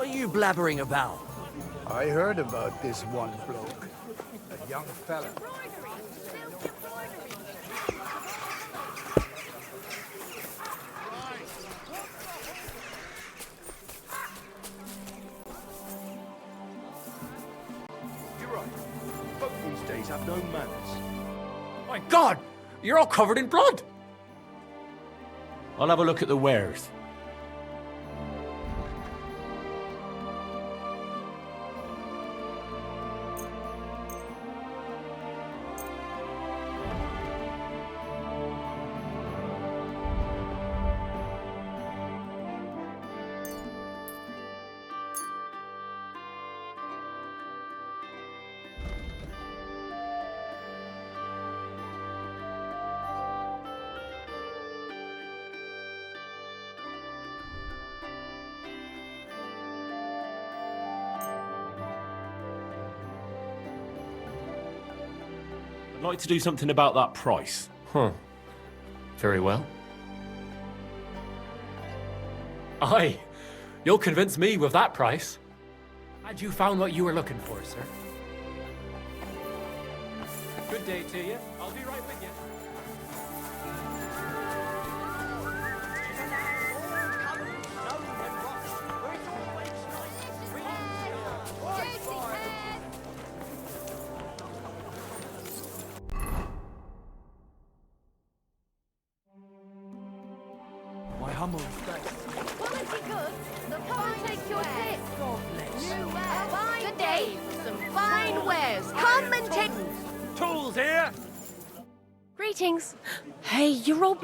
What are you blabbering about? I heard about this one bloke. A young fella. You're right. Folk these days have no manners. My God! You're all covered in blood! I'll have a look at the wares. I'd like to do something about that price. Huh. Very well. Aye, you'll convince me with that price. Had you found what you were looking for, sir? Good day to you. I'll be right with you. My humble thanks. Quality goods, the come take your pick. New wares, good day, some fine wares. Come and take. Tools here! Greetings. Hey, you're all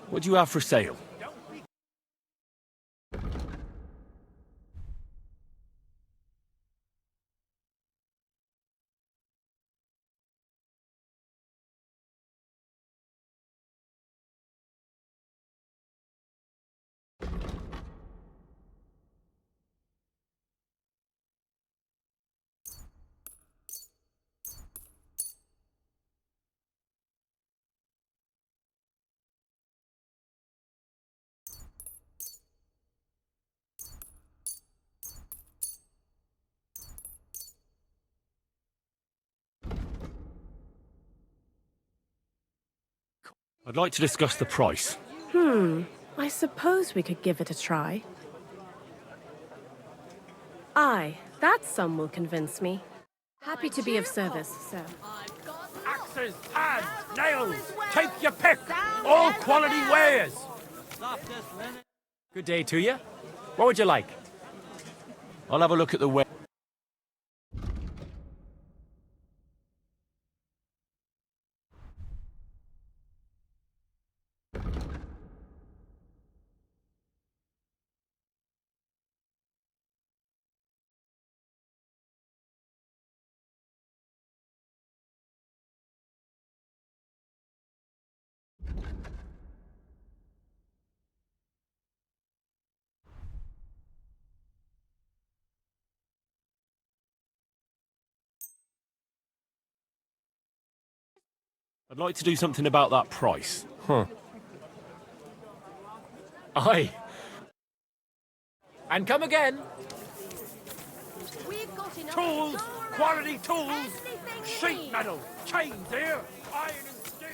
What do you have for sale? I'd like to discuss the price. I suppose we could give it a try. Aye, that sum will convince me. Happy to be of service, sir. Axes, pads, nails, take your pick! All quality wares! Good day to you. What would you like? I'll have a look at the ware. I'd like to do something about that price. Huh. Aye. And come again. We've got enough. Tools, quality tools, Anything you sheet need. metal, chains here, iron and steel.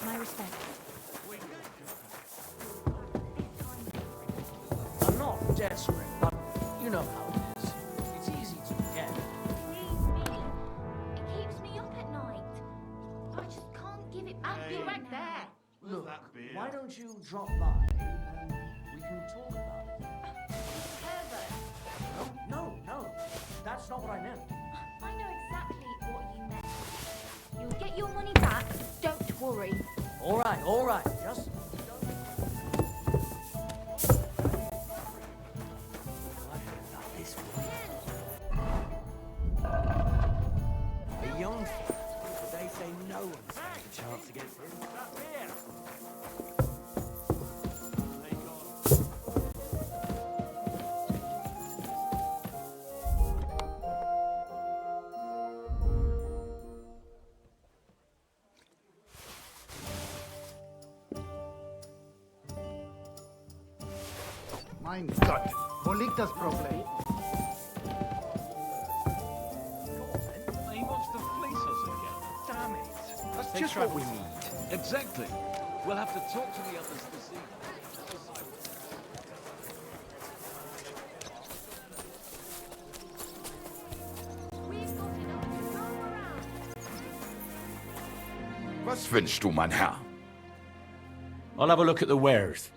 My respect. I'm not desperate, but you know how it is. It's easy to forget. Believe me, it keeps me up at night. I just can't give it back. You're right there. Look, why don't you drop by and we can talk about it? Herbert, No, that's not what I meant. I know exactly what you meant. You'll get your money back. Don't worry. All right, just... A young fella, but they say no one's had a chance against him. Mein Gott, wo liegt das Problem? He wants to fleece us again. Damn it. That's just what we need. Exactly. We'll have to talk to the others this evening. We've got enough to go around. Was wünschst du, mein Herr? I'll have a look at the wares.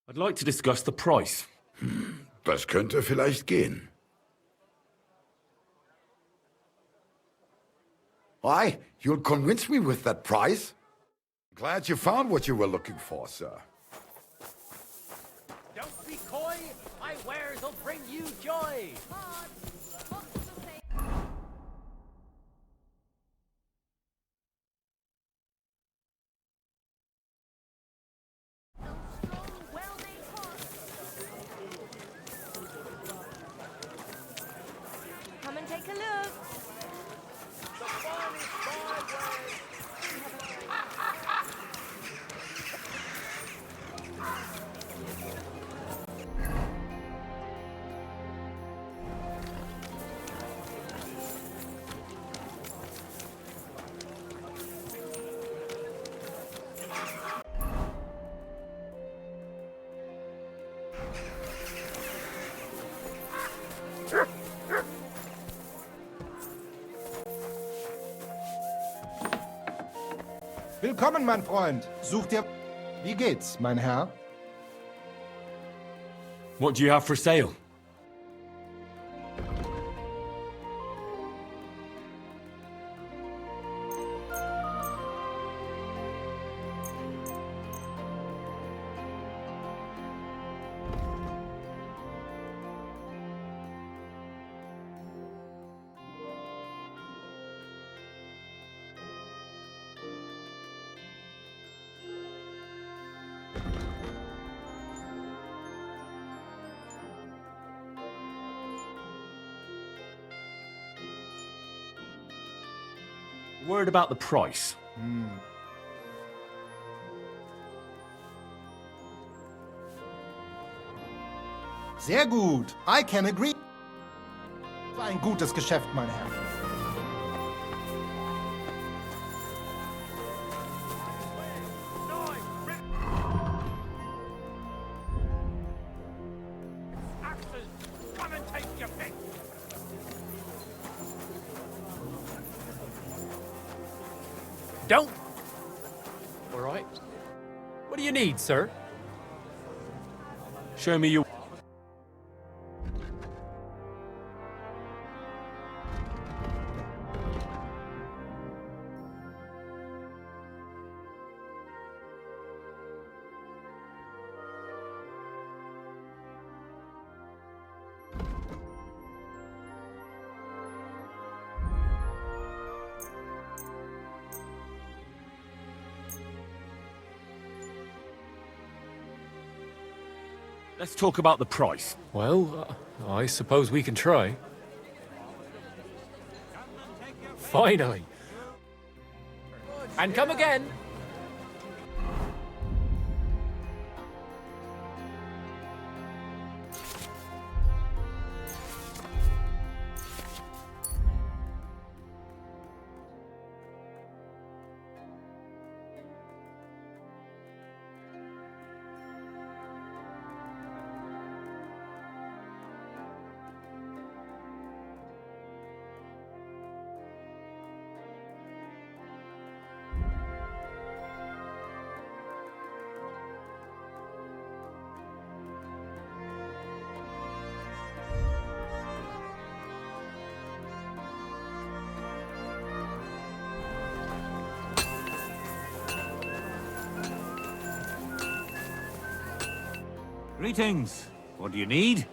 I'd like to discuss the price. Das könnte vielleicht gehen. Why? You'll convince me with that price? Glad you found what you were looking for, sir. Don't be coy. My wares will bring you joy. Come and take a look. Willkommen, mein Freund. Such dir... Wie geht's, mein Herr? What do you have for sale? Word about the price. Sehr gut. I can agree. War ein gutes Geschäft, mein Herr. Come and take your pick. Don't. All right. What do you need, sir? Show me your... Let's talk about the price. Well, I suppose we can try. Finally. And come again. Greetings. What do you need?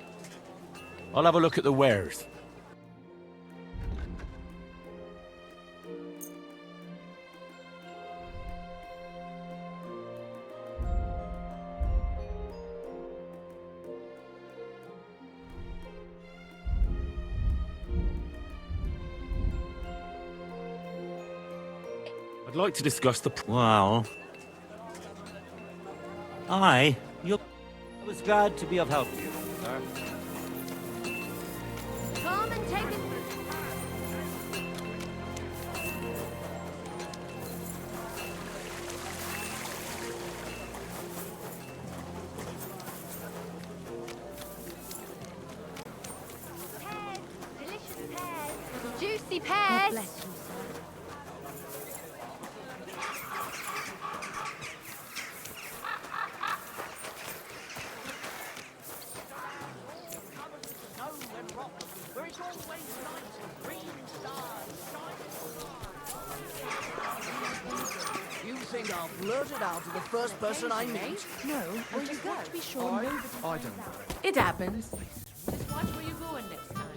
I'll have a look at the wares. I'd like to discuss the... Well, I was glad to be of help to you, sir. Come and take it. Pears, delicious pears, juicy pears. God bless you, sir. You think I'll blurt it out to the first person I meet? No, I just want to be sure nobody... I don't know. It happens. Just watch where you're going next time.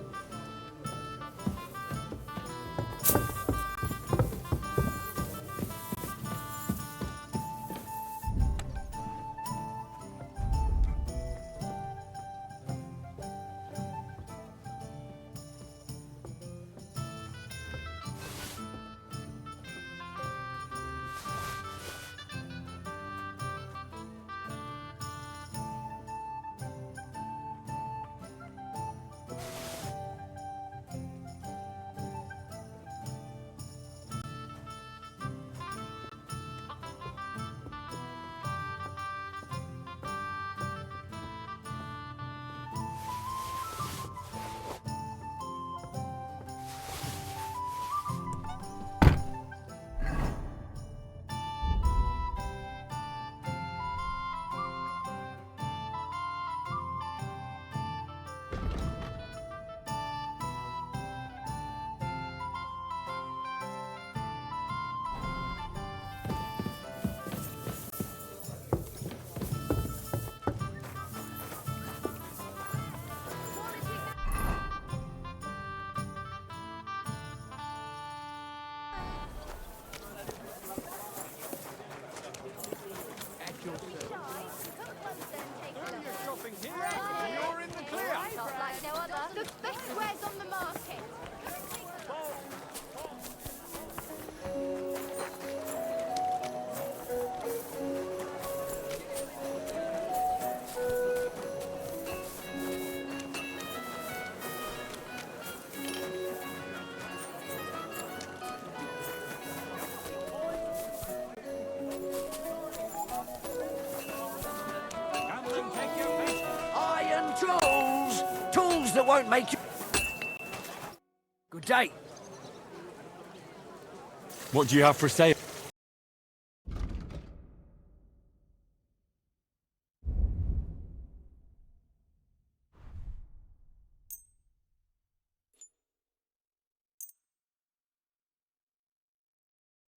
You're in the clear. Not like no other. The best wares on the market. Iron tools! Tools that won't make you... Good day. What do you have for sale?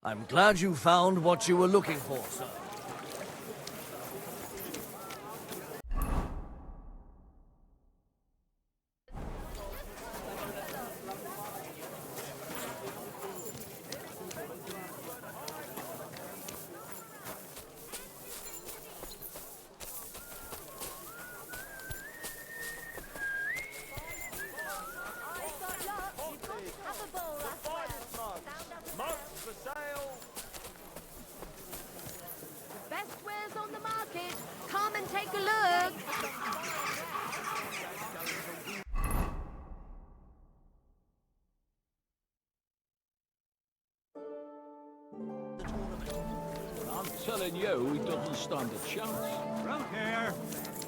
I'm glad you found what you were looking for, sir. Best wares on the market. Come and take a look. I'm telling you, he doesn't stand a chance. Fruit here.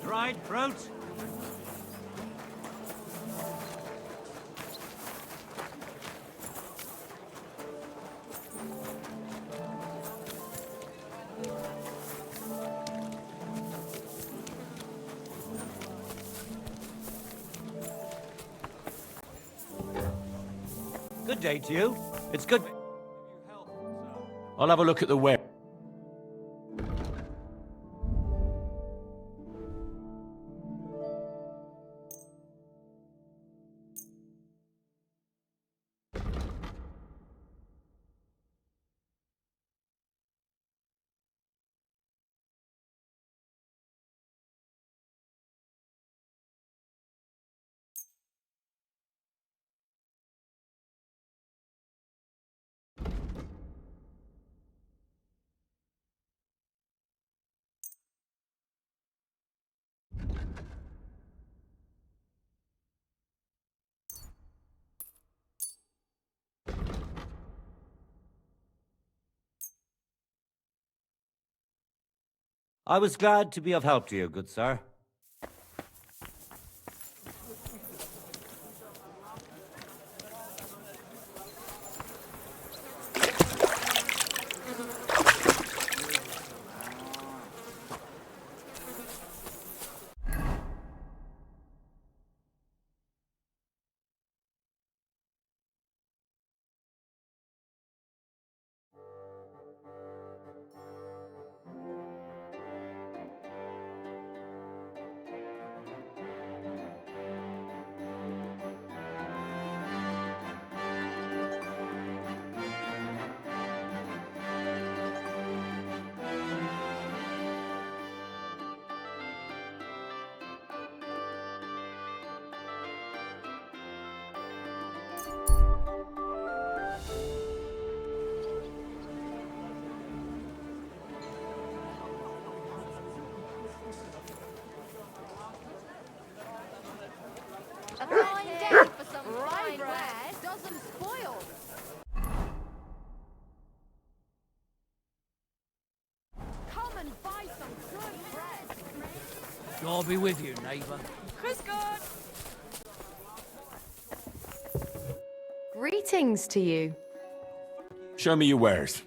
Dried fruit. Good day to you. It's good. I'll have a look at the ware. I was glad to be of help to you, good sir. A fine day for some fine wares doesn't spoil. Come and buy some good bread. God be with you, neighbor. Chris good. Greetings to you. Show me your wares.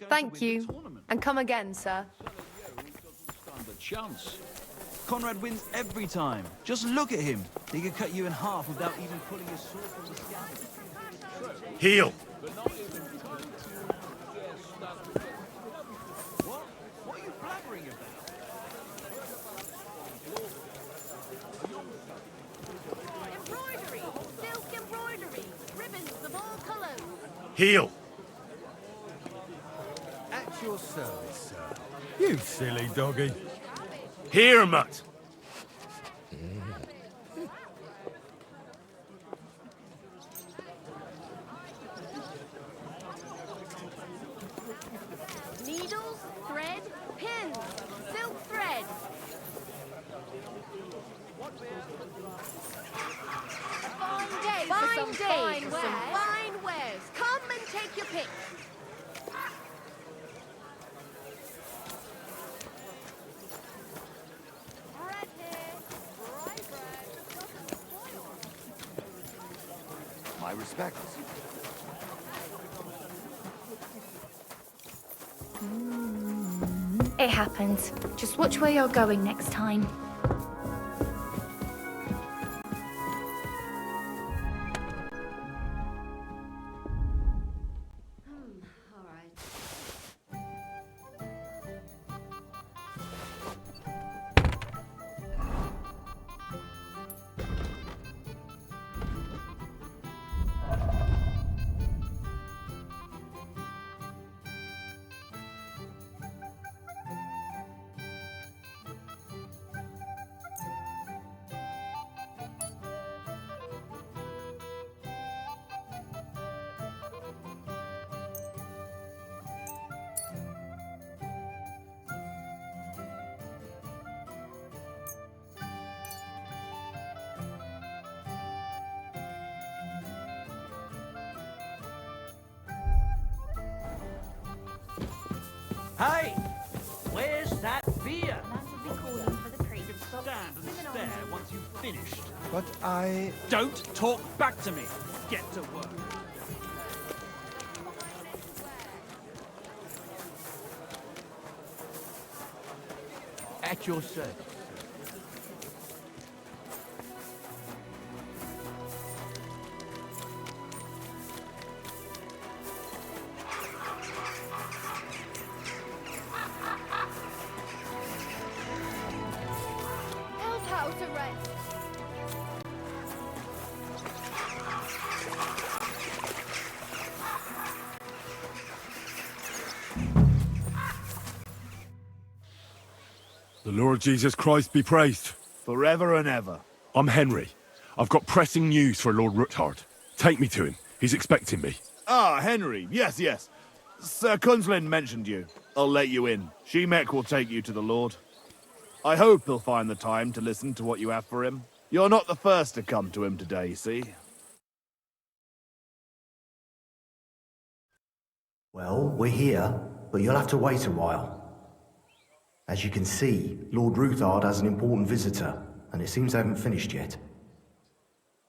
Thank you. And come again, sir. Stand a chance. Conrad wins every time. Just look at him. He could cut you in half without even pulling his sword from the scabbard. Heal. What are you blabbering about? Embroidery, silk embroidery, ribbons of all colours. Heal. At your service, sir. You silly doggy. Here, mutt. Needles, thread, pins, silk thread. A fine day for some fine wares. Come and take your pick. Bread here. Rye bread doesn't spoil. My respects. It happens. Just watch where you're going next time. All right. Hey! Where's that beer? None will be calling for the priest. Stand and stare once you've finished. But I... Don't talk back to me. Get to work. At your service. to rest. The Lord Jesus Christ be praised. Forever and ever. I'm Henry. I've got pressing news for Lord Ruthard. Take me to him. He's expecting me. Ah, Henry. Yes, yes. Sir Kunslin mentioned you. I'll let you in. Shemek will take you to the Lord. I hope he'll find the time to listen to what you have for him. You're not the first to come to him today, see? Well, we're here, but you'll have to wait a while. As you can see, Lord Ruthard has an important visitor, and it seems they haven't finished yet.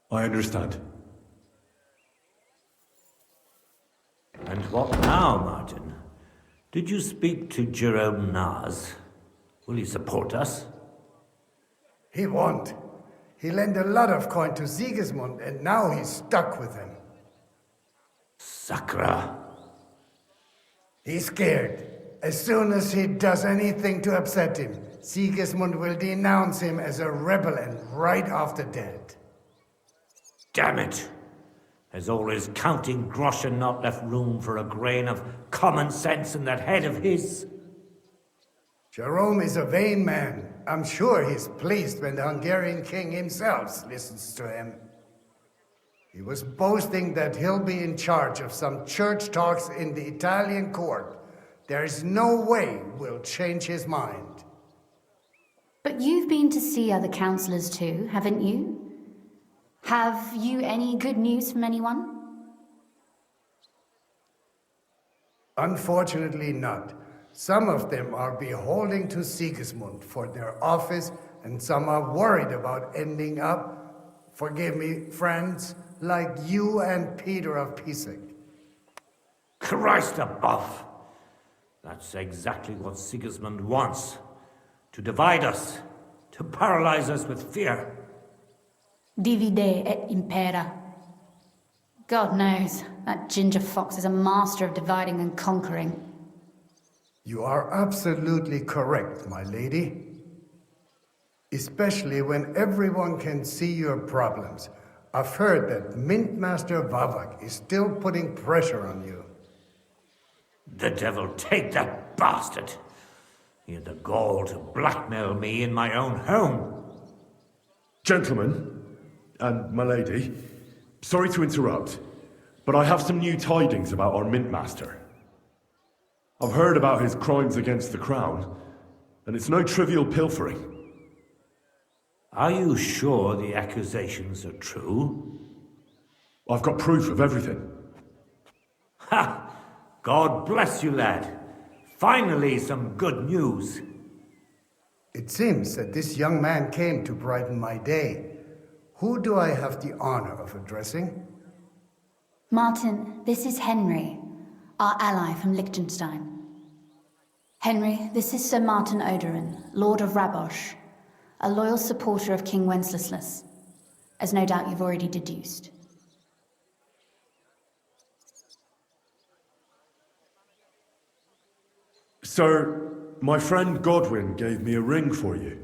I understand. And what now, Martin? Did you speak to Jerome Naz? Will he support us? He won't. He lent a lot of coin to Sigismund, and now he's stuck with him. Sakra. He's scared. As soon as he does anything to upset him, Sigismund will denounce him as a rebel and right off the dead. Damn it! Has all his counting groschen not left room for a grain of common sense in that head of his? Jerome is a vain man. I'm sure he's pleased when the Hungarian king himself listens to him. He was boasting that he'll be in charge of some church talks in the Italian court. There's no way we'll change his mind. But you've been to see other councillors too, haven't you? Have you any good news from anyone? Unfortunately not. Some of them are beholden to Sigismund for their office, and some are worried about ending up, forgive me, friends, like you and Peter of Pisek. Christ above! That's exactly what Sigismund wants. To divide us. To paralyze us with fear. Divide et impera. God knows, that ginger fox is a master of dividing and conquering. You are absolutely correct, my lady. Especially when everyone can see your problems. I've heard that Mintmaster Vavak is still putting pressure on you. The devil take that bastard! He had the gall to blackmail me in my own home. Gentlemen, and my lady, sorry to interrupt, but I have some new tidings about our Mint Master. I've heard about his crimes against the crown, and it's no trivial pilfering. Are you sure the accusations are true? I've got proof of everything. Ha! God bless you, lad. Finally, some good news. It seems that this young man came to brighten my day. Who do I have the honor of addressing? Martin, this is Henry, our ally from Liechtenstein. Henry, this is Sir Martin Oderin, Lord of Rabosh, a loyal supporter of King Wenceslas, as no doubt you've already deduced. Sir, my friend Godwin gave me a ring for you.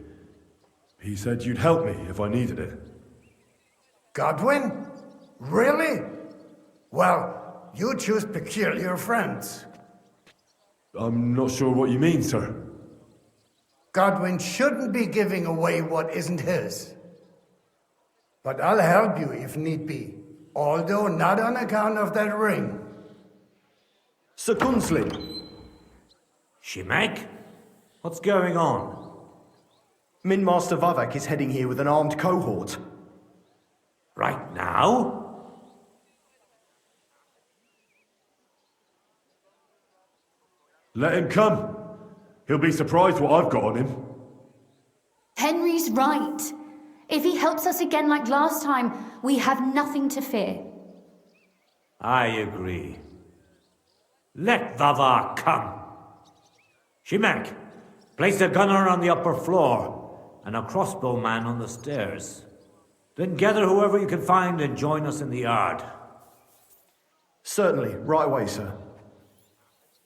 He said you'd help me if I needed it. Godwin? Really? Well, you choose peculiar friends. I'm not sure what you mean, sir. Godwin shouldn't be giving away what isn't his. But I'll help you if need be, although not on account of that ring. Sir Kunslin! Shemek? What's going on? Minmaster Vavak is heading here with an armed cohort. Right now? Let him come. He'll be surprised what I've got on him. Henry's right. If he helps us again like last time, we have nothing to fear. I agree. Let Vavar come. Shemek, place a gunner on the upper floor and a crossbowman on the stairs. Then gather whoever you can find and join us in the yard. Certainly, right away, sir.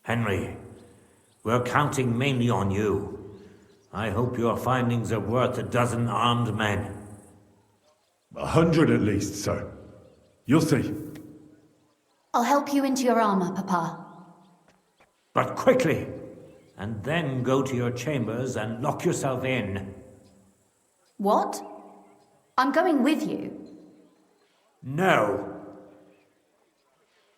Henry, we're counting mainly on you. I hope your findings are worth a dozen armed men. 100 at least, sir. You'll see. I'll help you into your armor, Papa. But quickly! And then go to your chambers and lock yourself in. What? I'm going with you. No.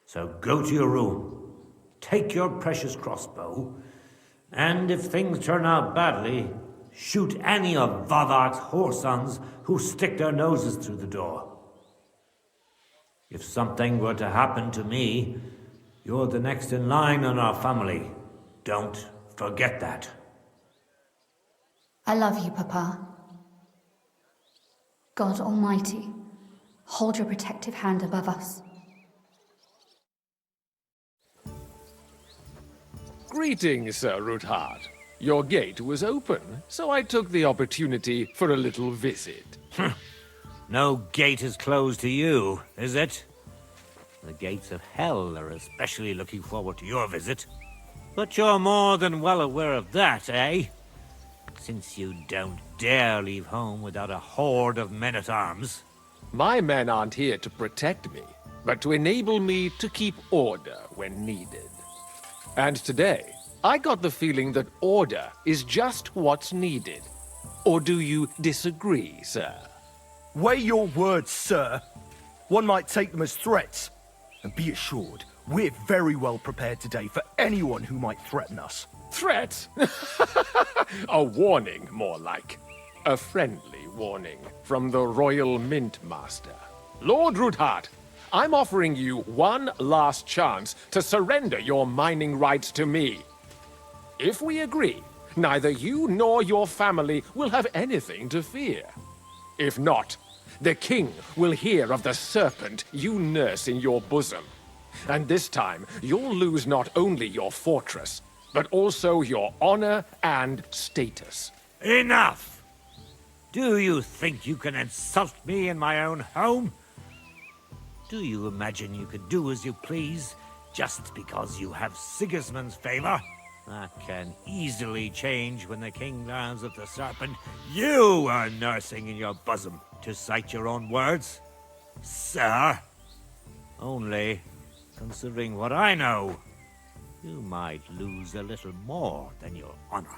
So go to your room, take your precious crossbow, and if things turn out badly, shoot any of Vavak's whoresons who stick their noses through the door. If something were to happen to me, you're the next in line in our family. Don't forget that. I love you, Papa. God Almighty, hold your protective hand above us. Greetings, Sir Ruthard. Your gate was open, so I took the opportunity for a little visit. No gate is closed to you, is it? The gates of hell are especially looking forward to your visit. But you're more than well aware of that, eh? Since you don't dare leave home without a horde of men-at-arms. My men aren't here to protect me, but to enable me to keep order when needed. And today, I got the feeling that order is just what's needed. Or do you disagree, sir? Weigh your words, sir. One might take them as threats. And be assured, we're very well prepared today for anyone who might threaten us. Threat? A warning, more like. A friendly warning from the Royal Mint Master. Lord Ruthard, I'm offering you one last chance to surrender your mining rights to me. If we agree, neither you nor your family will have anything to fear. If not, the king will hear of the serpent you nurse in your bosom. And this time, you'll lose not only your fortress, but also your honor and status. Enough! Do you think you can insult me in my own home? Do you imagine you could do as you please, just because you have Sigismund's favor? That can easily change when the king learns of the serpent you are nursing in your bosom, to cite your own words, sir. Only, considering what I know, you might lose a little more than your honor.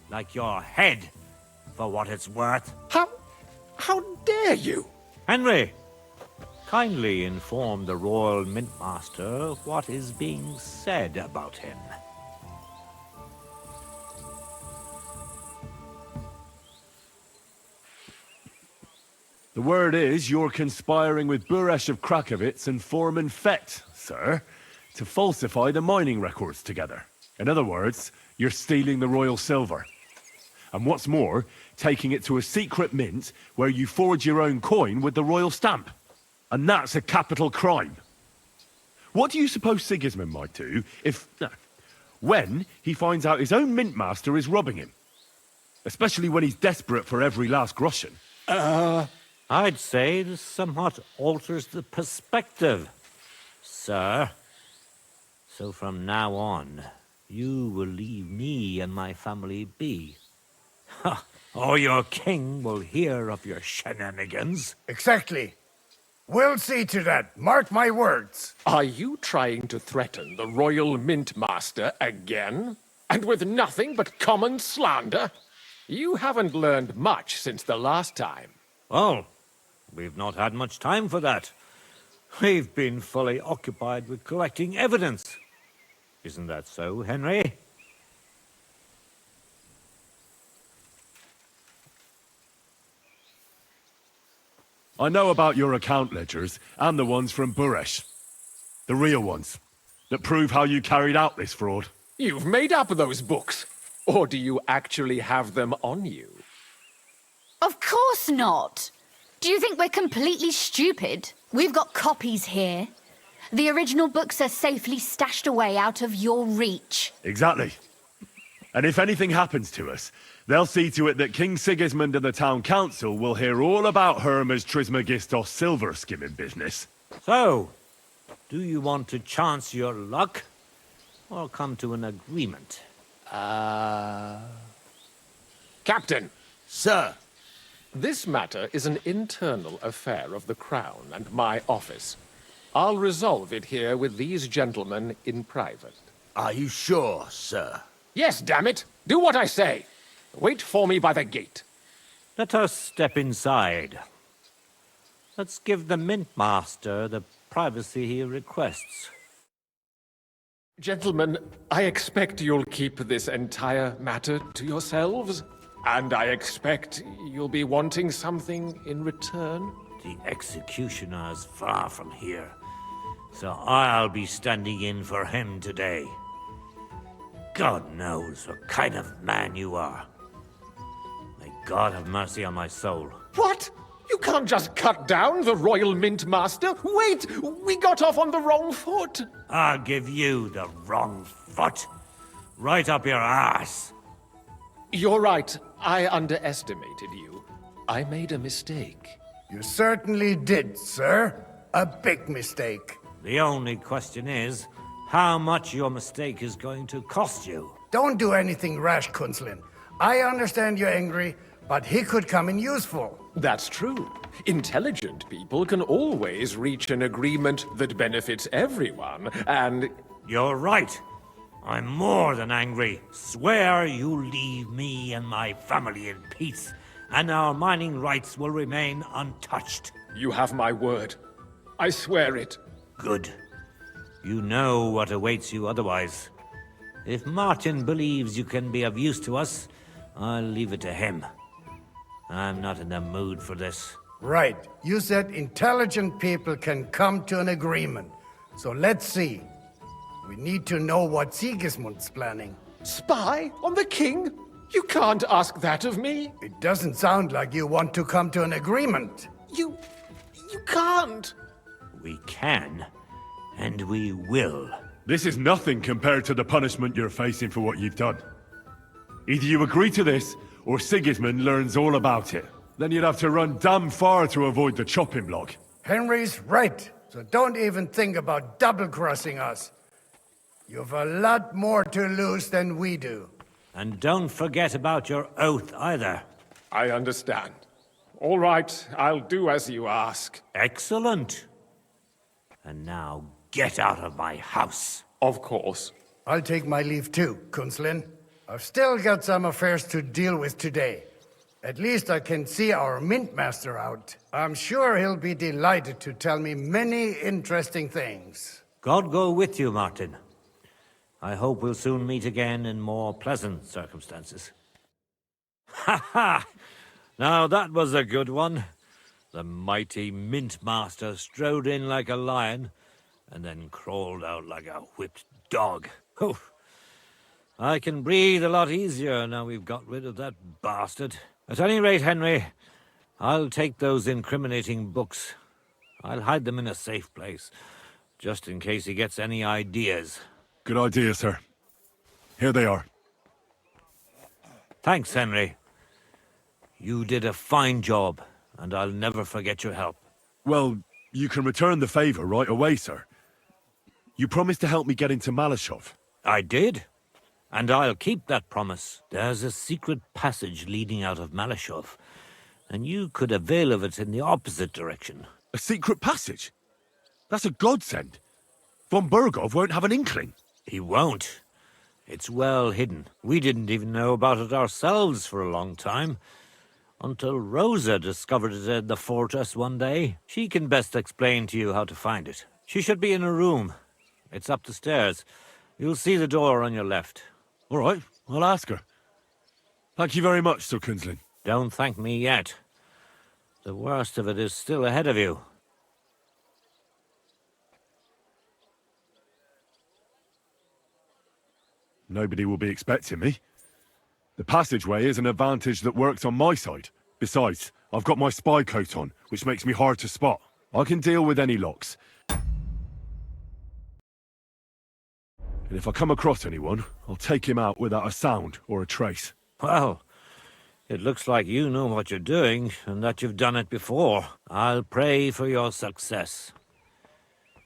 Like your head, for what it's worth. How dare you? Henry, kindly inform the Royal Mint Master what is being said about him. The word is you're conspiring with Buresh of Krakowitz and Foreman Fett, sir, to falsify the mining records together. In other words, you're stealing the royal silver. And what's more, taking it to a secret mint where you forge your own coin with the royal stamp. And that's a capital crime. What do you suppose Sigismund might do when he finds out his own mint master is robbing him? Especially when he's desperate for every last groschen. I'd say this somewhat alters the perspective, sir. So from now on, you will leave me and my family be. Or your king will hear of your shenanigans. Exactly. We'll see to that. Mark my words. Are you trying to threaten the Royal Mint Master again? And with nothing but common slander? You haven't learned much since the last time. Well, we've not had much time for that. We've been fully occupied with collecting evidence. Isn't that so, Henry? I know about your account ledgers and the ones from Buresh. The real ones, that prove how you carried out this fraud. You've made up those books. Or do you actually have them on you? Of course not. Do you think we're completely stupid? We've got copies here. The original books are safely stashed away out of your reach. Exactly. And if anything happens to us, they'll see to it that King Sigismund and the town council will hear all about Herma's Trismegistos silver skimming business. So, do you want to chance your luck? Or come to an agreement? Captain, Sir. this matter is an internal affair of the Crown and my office. I'll resolve it here with these gentlemen in private. Are you sure, sir? Yes, damn it! Do what I say! Wait for me by the gate. Let us step inside. Let's give the Mint Master the privacy he requests. Gentlemen, I expect you'll keep this entire matter to yourselves. And I expect you'll be wanting something in return. The executioner is far from here, so I'll be standing in for him today. God knows what kind of man you are. May God have mercy on my soul. What? You can't just cut down the Royal Mint Master. Wait! We got off on the wrong foot. I'll give you the wrong foot. Right up your ass. You're right. I underestimated you. I made a mistake. You certainly did, sir. A big mistake. The only question is, how much your mistake is going to cost you. Don't do anything rash, Kunslin. I understand you're angry, but he could come in useful. That's true. Intelligent people can always reach an agreement that benefits everyone, and... You're right. I'm more than angry. Swear you leave me and my family in peace, and our mining rights will remain untouched. You have my word. I swear it. Good. You know what awaits you otherwise. If Martin believes you can be of use to us, I'll leave it to him. I'm not in the mood for this. Right. You said intelligent people can come to an agreement. So let's see. We need to know what Sigismund's planning. Spy on the king? You can't ask that of me. It doesn't sound like you want to come to an agreement. You can't. We can, and we will. This is nothing compared to the punishment you're facing for what you've done. Either you agree to this, or Sigismund learns all about it. Then you'd have to run damn far to avoid the chopping block. Henry's right, so don't even think about double-crossing us. You've a lot more to lose than we do. And don't forget about your oath either. I understand. All right, I'll do as you ask. Excellent. And now get out of my house. Of course. I'll take my leave too, Kunslin. I've still got some affairs to deal with today. At least I can see our Mint Master out. I'm sure he'll be delighted to tell me many interesting things. God go with you, Martin. I hope we'll soon meet again in more pleasant circumstances. Ha ha! Now that was a good one. The mighty Mint Master strode in like a lion, and then crawled out like a whipped dog. Oof. I can breathe a lot easier now we've got rid of that bastard. At any rate, Henry, I'll take those incriminating books. I'll hide them in a safe place, just in case he gets any ideas. Good idea, sir. Here they are. Thanks, Henry. You did a fine job, and I'll never forget your help. Well, you can return the favor right away, sir. You promised to help me get into Malashov. I did. And I'll keep that promise. There's a secret passage leading out of Malashov, and you could avail of it in the opposite direction. A secret passage? That's a godsend. Von Burgov won't have an inkling. He won't. It's well hidden. We didn't even know about it ourselves for a long time, until Rosa discovered it in the fortress one day. She can best explain to you how to find it. She should be in a room. It's up the stairs. You'll see the door on your left. All right, I'll ask her. Thank you very much, Sir Kunslin. Don't thank me yet. The worst of it is still ahead of you. Nobody will be expecting me. The passageway is an advantage that works on my side. Besides, I've got my spy coat on, which makes me hard to spot. I can deal with any locks. And if I come across anyone, I'll take him out without a sound or a trace. Well, it looks like you know what you're doing, and that you've done it before. I'll pray for your success.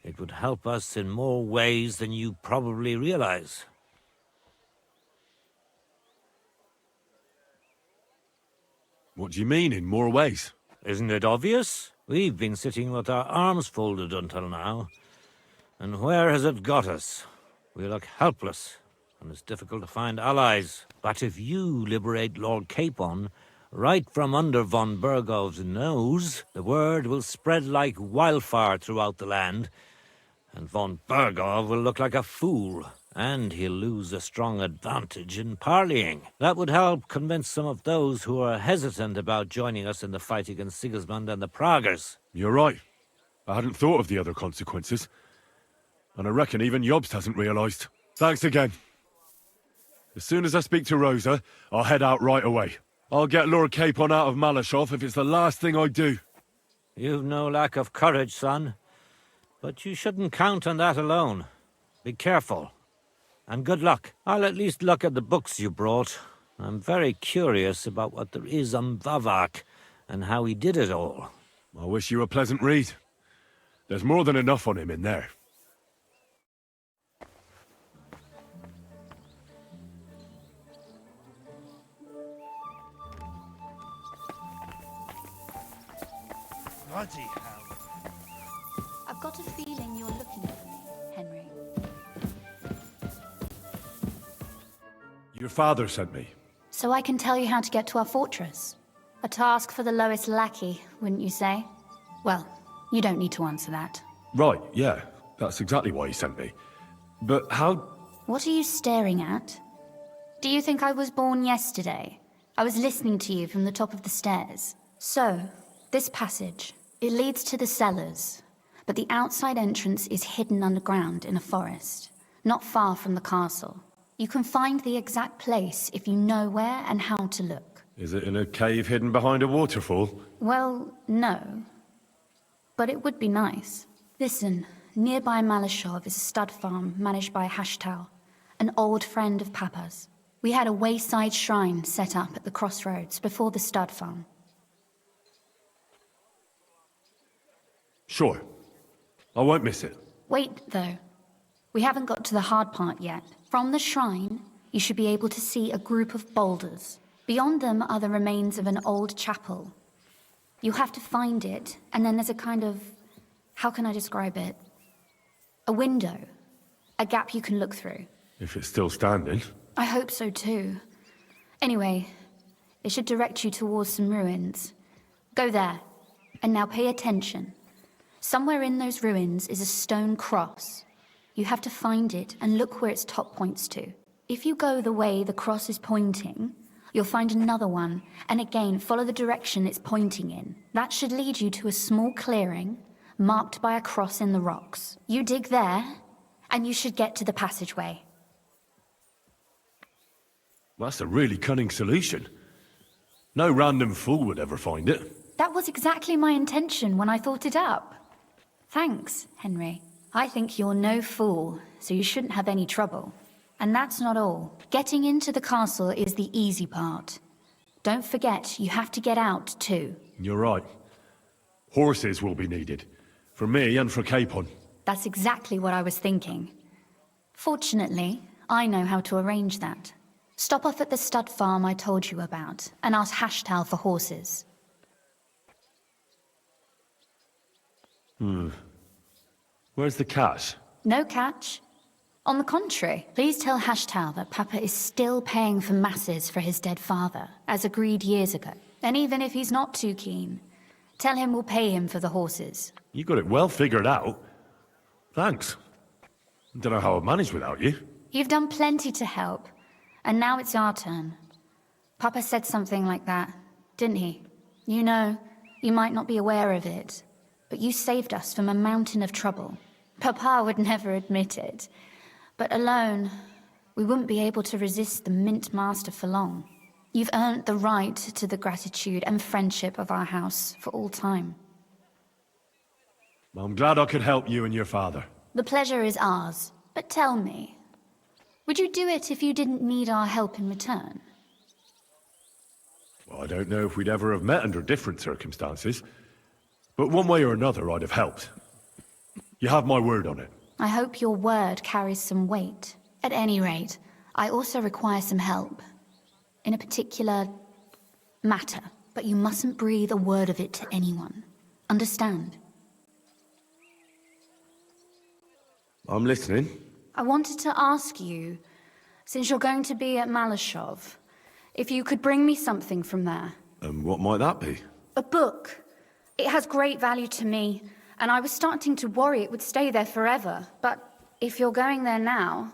It would help us in more ways than you probably realize. What do you mean, in more ways? Isn't it obvious? We've been sitting with our arms folded until now. And where has it got us? We look helpless, and it's difficult to find allies. But if you liberate Lord Capon, right from under von Burgov's nose, the word will spread like wildfire throughout the land, and von Burgov will look like a fool, and he'll lose a strong advantage in parleying. That would help convince some of those who are hesitant about joining us in the fight against Sigismund and the Praguers. You're right. I hadn't thought of the other consequences. And I reckon even Jobst hasn't realised. Thanks again. As soon as I speak to Rosa, I'll head out right away. I'll get Lord Capon out of Malashov if it's the last thing I do. You've no lack of courage, son. But you shouldn't count on that alone. Be careful. And good luck. I'll at least look at the books you brought. I'm very curious about what there is on Vavak, and how he did it all. I wish you a pleasant read. There's more than enough on him in there. Bloody hell. I've got a feeling you're looking for me, Henry. Your father sent me. So I can tell you how to get to our fortress. A task for the lowest lackey, wouldn't you say? Well, you don't need to answer that. Right, yeah. That's exactly why he sent me. But how... What are you staring at? Do you think I was born yesterday? I was listening to you from the top of the stairs. So, this passage, it leads to the cellars, but the outside entrance is hidden underground in a forest, not far from the castle. You can find the exact place if you know where and how to look. Is it in a cave hidden behind a waterfall? Well, no. But it would be nice. Listen, nearby Malashov is a stud farm managed by Hashtal, an old friend of Papa's. We had a wayside shrine set up at the crossroads before the stud farm. Sure. I won't miss it. Wait, though. We haven't got to the hard part yet. From the shrine, you should be able to see a group of boulders. Beyond them are the remains of an old chapel. You have to find it, and then there's a kind of... how can I describe it? A window. A gap you can look through. If it's still standing. I hope so too. Anyway, it should direct you towards some ruins. Go there. And now pay attention. Somewhere in those ruins is a stone cross. You have to find it and look where its top points to. If you go the way the cross is pointing, you'll find another one, and again follow the direction it's pointing in. That should lead you to a small clearing, marked by a cross in the rocks. You dig there, and you should get to the passageway. That's a really cunning solution. No random fool would ever find it. That was exactly my intention when I thought it up. Thanks, Henry. I think you're no fool, so you shouldn't have any trouble. And that's not all. Getting into the castle is the easy part. Don't forget, you have to get out too. You're right. Horses will be needed. For me and for Capon. That's exactly what I was thinking. Fortunately, I know how to arrange that. Stop off at the stud farm I told you about, and ask Hashtal for horses. Where's the cash? No catch. On the contrary, please tell Hashtal that Papa is still paying for masses for his dead father, as agreed years ago. And even if he's not too keen, tell him we'll pay him for the horses. You got it well figured out. Thanks. Don't know how I've managed without you. You've done plenty to help, and now it's our turn. Papa said something like that, didn't he? You know, you might not be aware of it, but you saved us from a mountain of trouble. Papa would never admit it, but alone, we wouldn't be able to resist the Mint Master for long. You've earned the right to the gratitude and friendship of our house for all time. I'm glad I could help you and your father. The pleasure is ours, but tell me, would you do it if you didn't need our help in return? Well, I don't know if we'd ever have met under different circumstances, but one way or another I'd have helped. You have my word on it. I hope your word carries some weight. At any rate, I also require some help. In a particular matter. but you mustn't breathe a word of it to anyone. Understand? I'm listening. I wanted to ask you, since you're going to be at Malashov, if you could bring me something from there. And what might that be? A book. It has great value to me, and I was starting to worry it would stay there forever. But if you're going there now...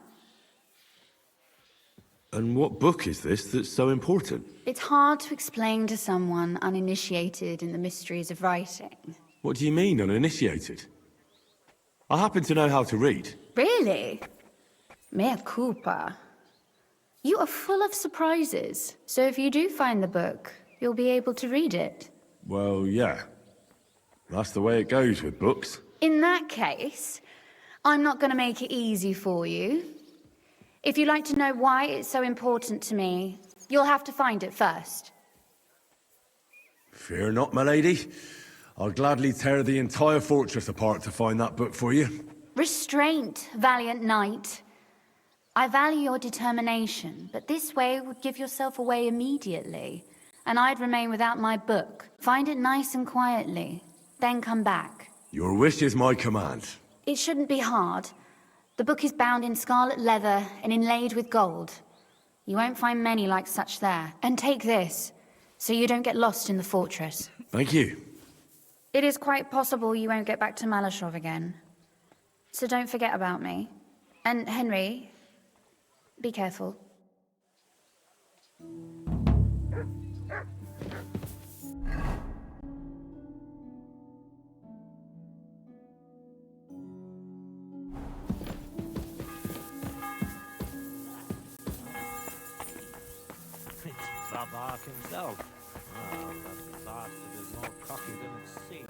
And what book is this that's so important? It's hard to explain to someone uninitiated in the mysteries of writing. What do you mean, uninitiated? I happen to know how to read. Really? Mea culpa. You are full of surprises, so if you do find the book, you'll be able to read it. Well, yeah. That's the way it goes with books. In that case, I'm not going to make it easy for you. If you'd like to know why it's so important to me, you'll have to find it first. Fear not, my lady. I'll gladly tear the entire fortress apart to find that book for you. Restraint, valiant knight. I value your determination, but this way would give yourself away immediately, and I'd remain without my book. Find it nice and quietly, then come back. Your wish is my command. It shouldn't be hard. The book is bound in scarlet leather and inlaid with gold. You won't find many like such there. And take this, so you don't get lost in the fortress. Thank you. It is quite possible you won't get back to Malashov again. So don't forget about me. And Henry, be careful. It's Zabak himself. Well, that bastard is more cocky than it seems.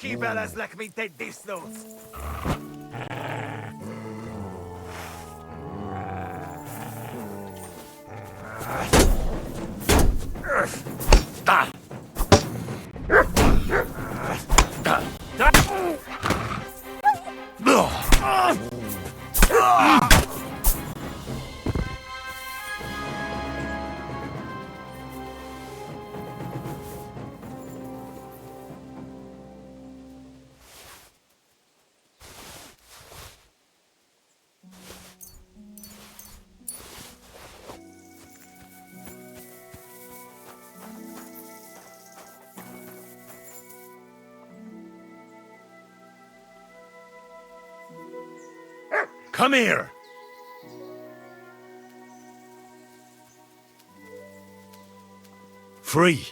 Kibellas like me take this notes. Come here! Free.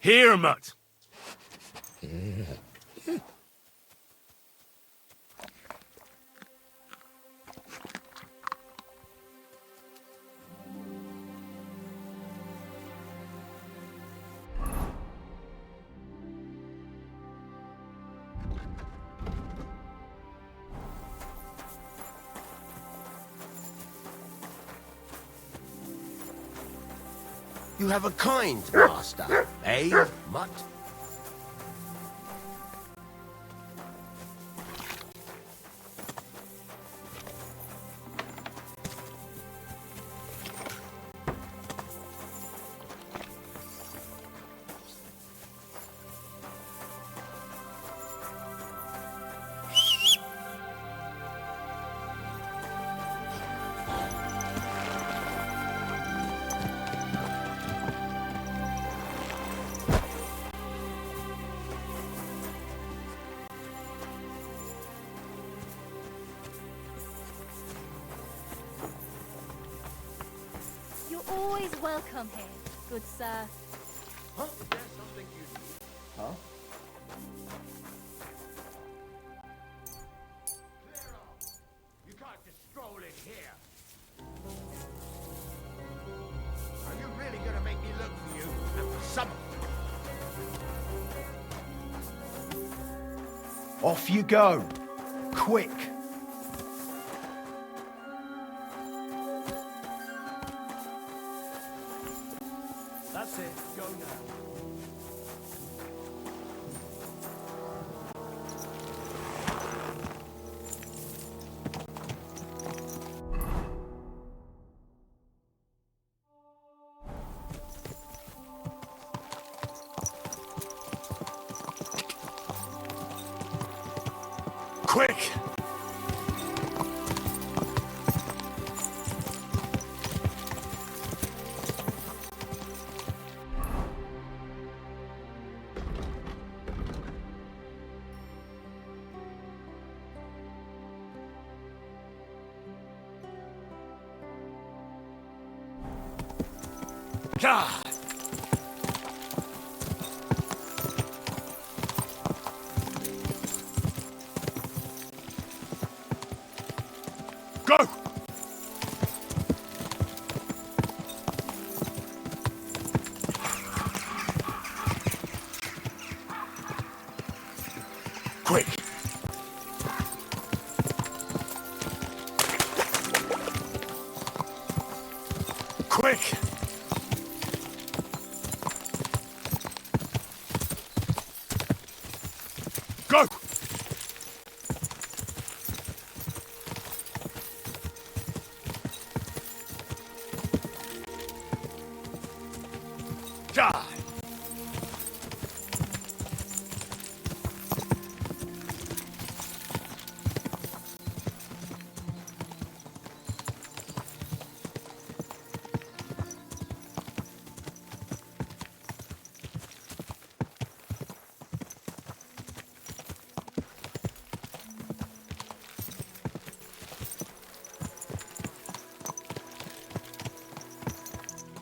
Here, Mutt. You have a kind master, eh, Mutt? Always welcome here, good sir. Huh? Is there something you need? Huh? Clear off! You can't just stroll in here. Are you really gonna make me look for you and for some? Off you go. Quick. That's it. Go now. Quick! God! Go! Quick! Quick! Go! Die!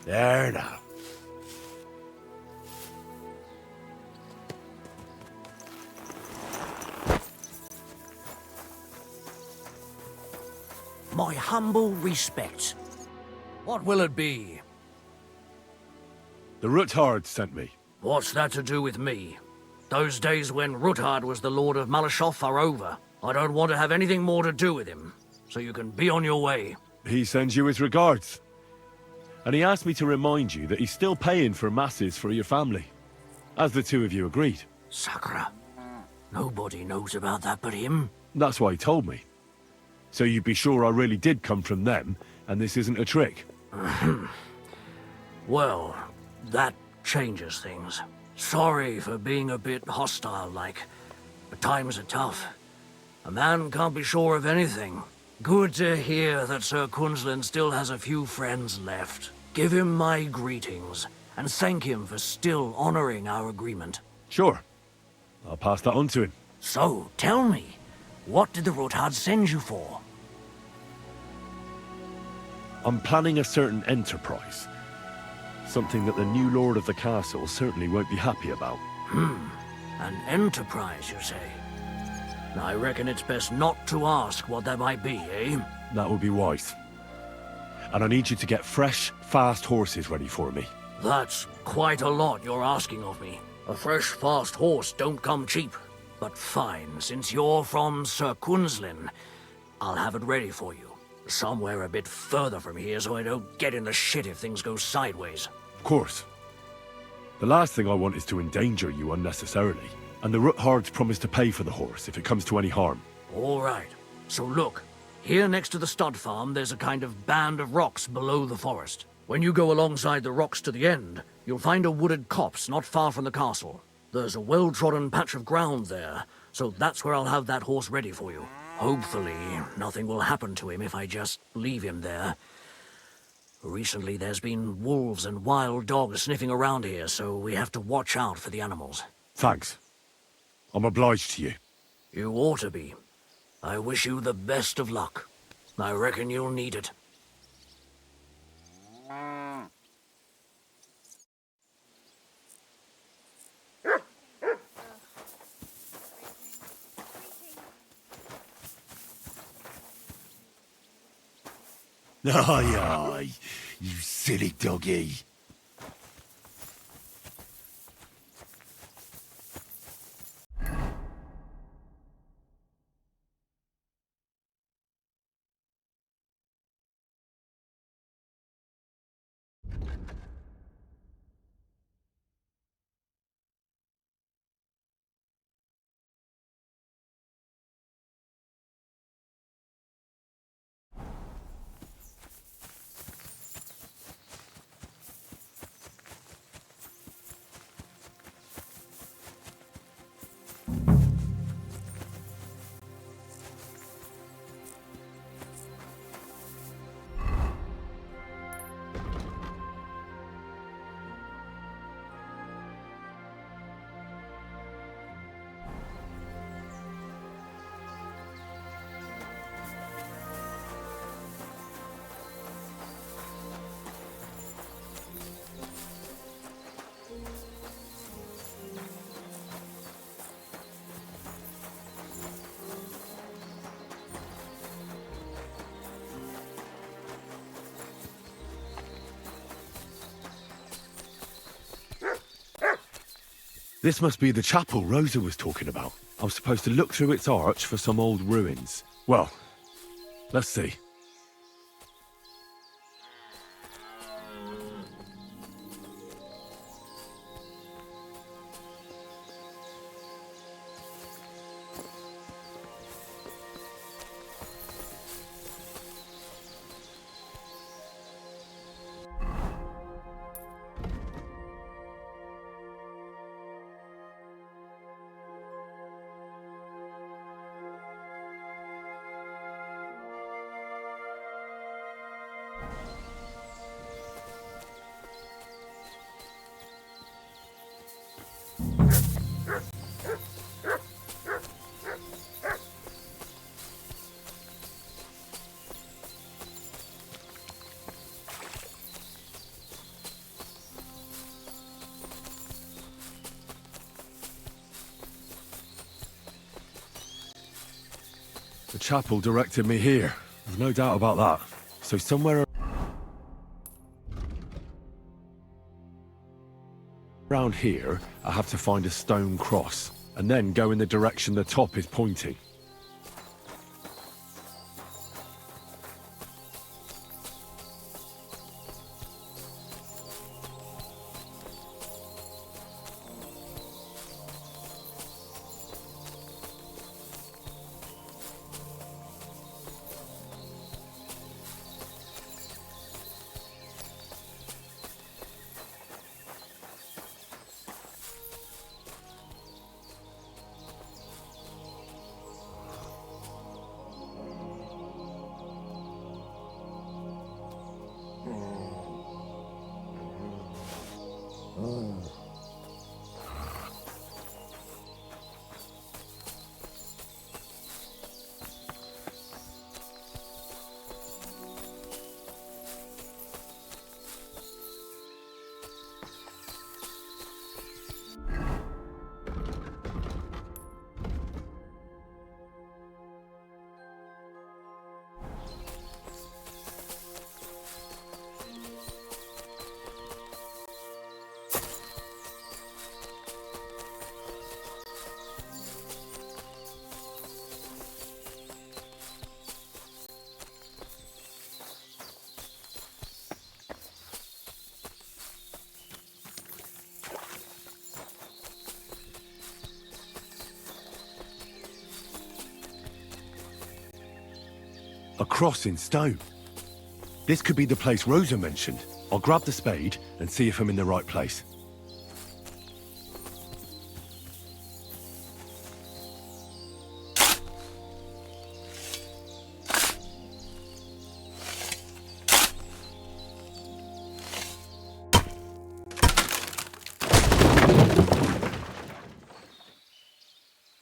There now. My humble respects. What will it be? The Ruthard sent me. What's that to do with me? Those days when Ruthard was the Lord of Malashoff are over. I don't want to have anything more to do with him, so you can be on your way. He sends you his regards. And he asked me to remind you that he's still paying for masses for your family, as the two of you agreed. Sakura. Nobody knows about that but him. That's why he told me. So you'd be sure I really did come from them, and this isn't a trick. Well, that changes things. Sorry for being a bit hostile-like, but times are tough. A man can't be sure of anything. Good to hear that Sir Kunzlin still has a few friends left. Give him my greetings, and thank him for still honoring our agreement. Sure. I'll pass that on to him. So, tell me, what did the Ruthard send you for? I'm planning a certain enterprise. Something that the new lord of the castle certainly won't be happy about. An enterprise, you say? I reckon it's best not to ask what that might be, eh? That would be wise. And I need you to get fresh, fast horses ready for me. That's quite a lot you're asking of me. A fresh, fast horse don't come cheap. But fine, since you're from Sir Kunzlin, I'll have it ready for you. Somewhere a bit further from here so I don't get in the shit if things go sideways. Of course. The last thing I want is to endanger you unnecessarily. And the Roothards promise to pay for the horse if it comes to any harm. All right. So look, here next to the stud farm, there's a kind of band of rocks below the forest. When you go alongside the rocks to the end, you'll find a wooded copse not far from the castle. There's a well-trodden patch of ground there, so that's where I'll have that horse ready for you. Hopefully, nothing will happen to him if I just leave him there. Recently, there's been wolves and wild dogs sniffing around here, so we have to watch out for the animals. Thanks. I'm obliged to you. You ought to be. I wish you the best of luck. I reckon you'll need it. Aye, aye, you silly doggy. This must be the chapel Rosa was talking about. I was supposed to look through its arch for some old ruins. Well, let's see. The chapel directed me here. There's no doubt about that. So somewhere around here, I have to find a stone cross, and then go in the direction the top is pointing. A cross in stone. This could be the place Rosa mentioned. I'll grab the spade and see if I'm in the right place.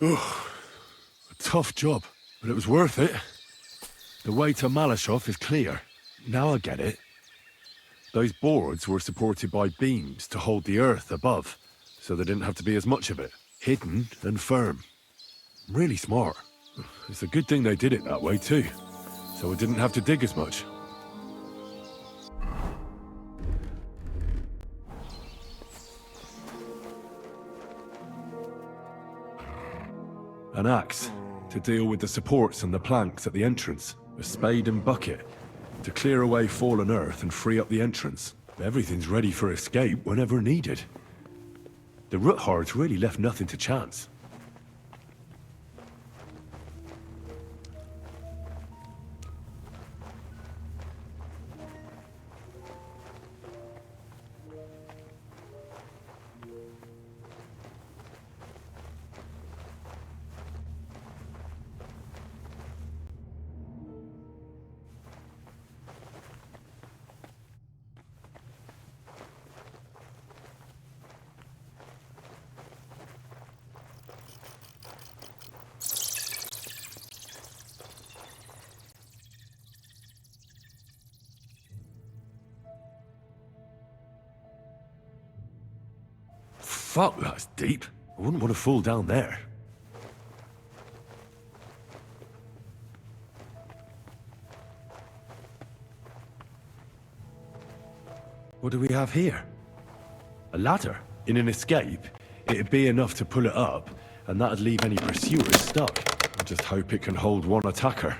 Ugh, a tough job, but it was worth it. The way to Malashov is clear. Now I get it. Those boards were supported by beams to hold the earth above, so there didn't have to be as much of it. Hidden and firm. Really smart. It's a good thing they did it that way too, so I didn't have to dig as much. An axe to deal with the supports and the planks at the entrance. A spade and bucket to clear away fallen earth and free up the entrance. Everything's ready for escape whenever needed. The Roothards really left nothing to chance. Fuck, that's deep. I wouldn't want to fall down there. What do we have here? A ladder? In an escape, it'd be enough to pull it up, and that'd leave any pursuers stuck. I just hope it can hold one attacker.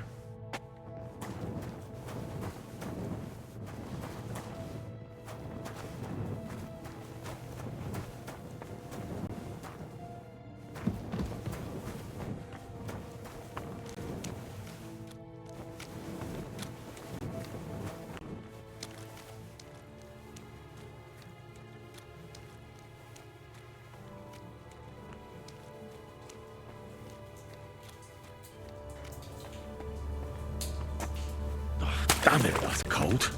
Damn it, that's cold.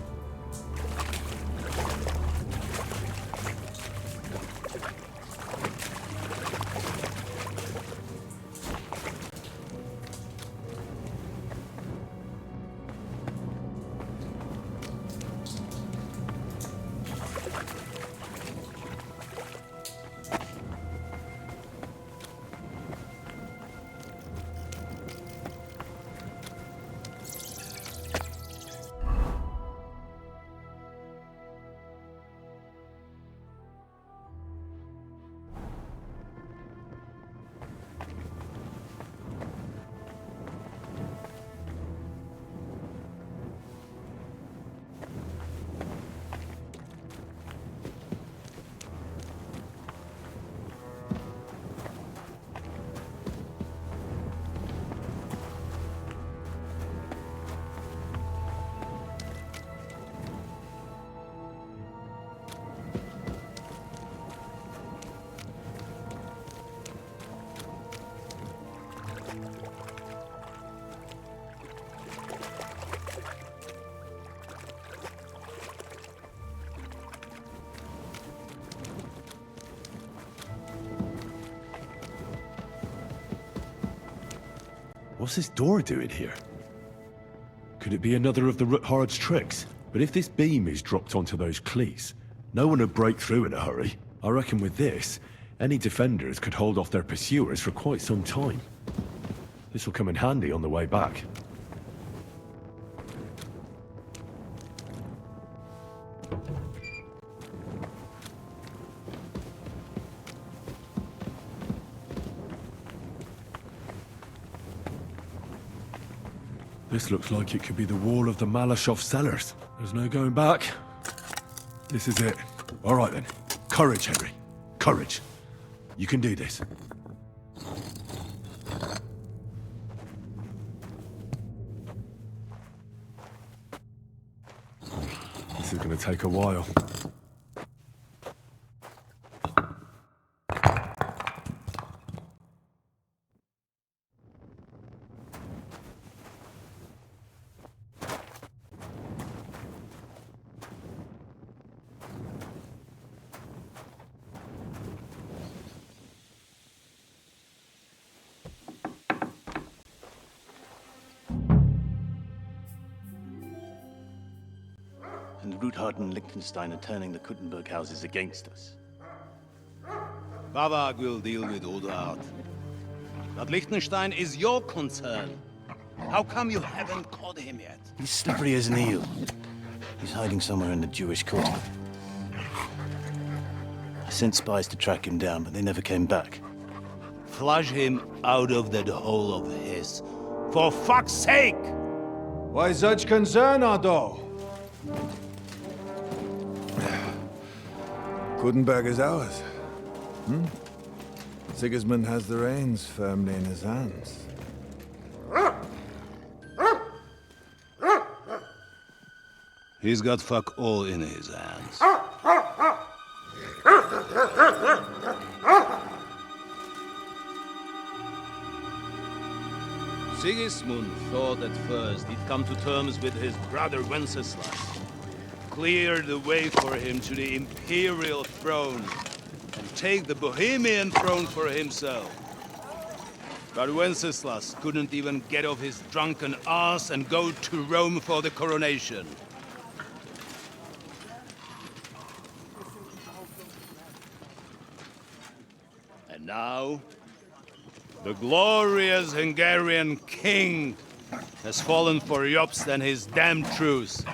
What's this door doing here? Could it be another of the Roothards' tricks? But if this beam is dropped onto those cleats, no one would break through in a hurry. I reckon with this, any defenders could hold off their pursuers for quite some time. This will come in handy on the way back. This looks like it could be the wall of the Malashov cellars. There's no going back. This is it. All right then. Courage, Henry. Courage. You can do this. is gonna take a while. And Ruthard and Liechtenstein are turning the Kuttenberg houses against us. Bavag will deal with Odoard. But Liechtenstein is your concern. How come you haven't caught him yet? He's slippery as an eel. He's hiding somewhere in the Jewish quarter. I sent spies to track him down, but they never came back. Flush him out of that hole of his. For fuck's sake! Why such concern, Otto? Kuttenberg is ours. Sigismund has the reins firmly in his hands. He's got fuck all in his hands. Sigismund thought at first he'd come to terms with his brother Wenceslas, clear the way for him to the imperial throne, and take the Bohemian throne for himself. But Wenceslas couldn't even get off his drunken ass and go to Rome for the coronation. And now, the glorious Hungarian king has fallen for Jobst and his damn truce.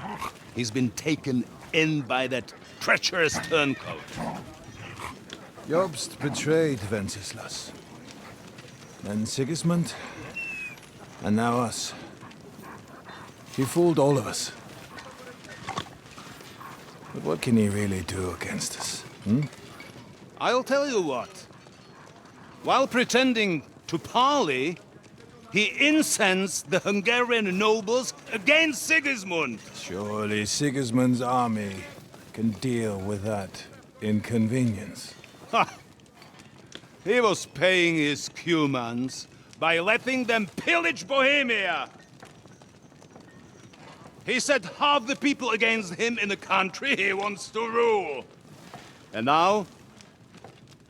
He's been taken in by that treacherous turncoat. Jobst betrayed Wenceslas. Then Sigismund, and now us. He fooled all of us. But what can he really do against us, I'll tell you what. While pretending to parley, he incensed the Hungarian nobles against Sigismund. Surely Sigismund's army can deal with that inconvenience. Ha! He was paying his Cumans by letting them pillage Bohemia. He set half the people against him in the country he wants to rule. And now,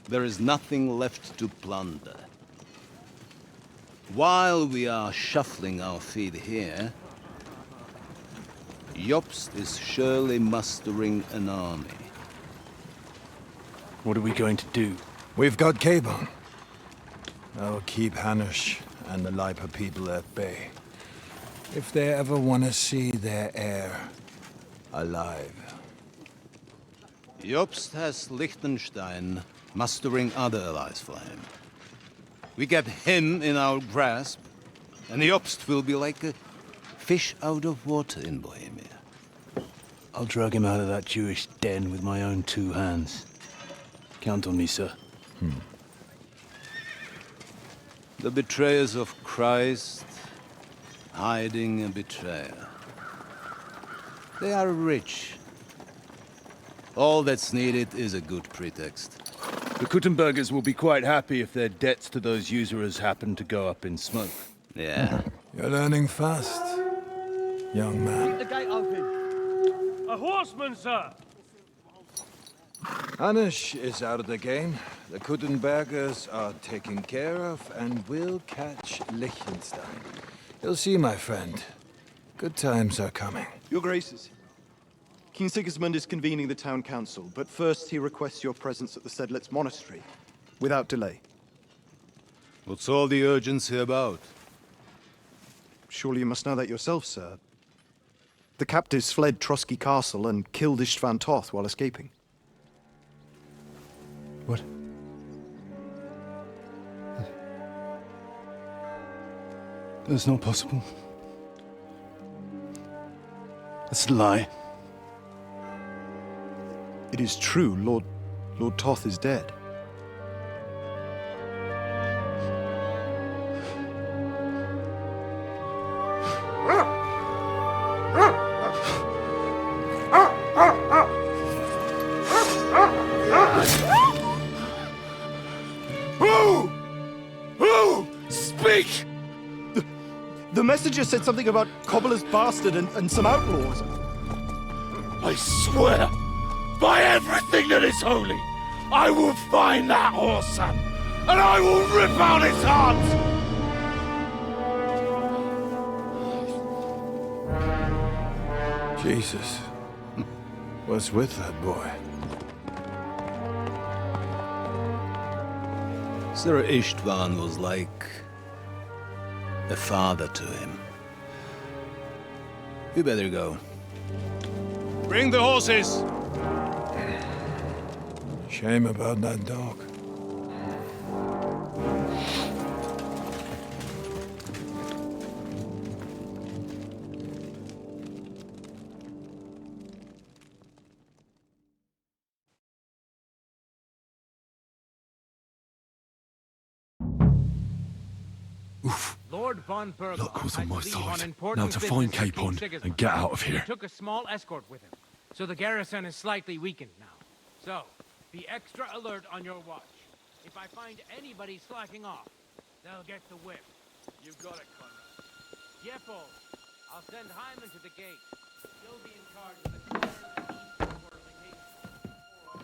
there is nothing left to plunder. While we are shuffling our feet here, Jobst is surely mustering an army. What are we going to do? We've got Cabon. I'll keep Hanush and the Leipa people at bay. If they ever want to see their heir alive. Jobst has Liechtenstein mustering other allies for him. We get him in our grasp, and Jobst will be like a fish out of water in Bohemia. I'll drag him out of that Jewish den with my own two hands. Count on me, sir. The betrayers of Christ, hiding a betrayer. They are rich. All that's needed is a good pretext. The Kuttenbergers will be quite happy if their debts to those usurers happen to go up in smoke. Yeah. You're learning fast, young man. Keep the gate open. A horseman, sir! Hanush is out of the game. The Kuttenbergers are taken care of, and we'll catch Liechtenstein. You'll see, my friend. Good times are coming. Your Graces, King Sigismund is convening the town council, but first he requests your presence at the Sedlitz monastery, without delay. What's all the urgency about? Surely you must know that yourself, sir. The captives fled Trotsky Castle and killed Istvan Toth while escaping. What? That's not possible. That's a lie. It is true, Lord Toth is dead. Speak! The messenger said something about Cobbler's Bastard and some outlaws. I swear, by everything that is holy, I will find that whoreson, and I will rip out his heart! Jesus. What's with that boy? Sir Istvan was like a father to him. You better go. Bring the horses! Shame about that dog. Lord von Berg. Luck was on my side. Now to find Capon and get out of here. He took a small escort with him, so the garrison is slightly weakened now. So, be extra alert on your watch. If I find anybody slacking off, they'll get the whip. You got it, Conrad. Yepo, I'll send Hyman to the gate. He'll be in charge of the clearing and eastern fortifications.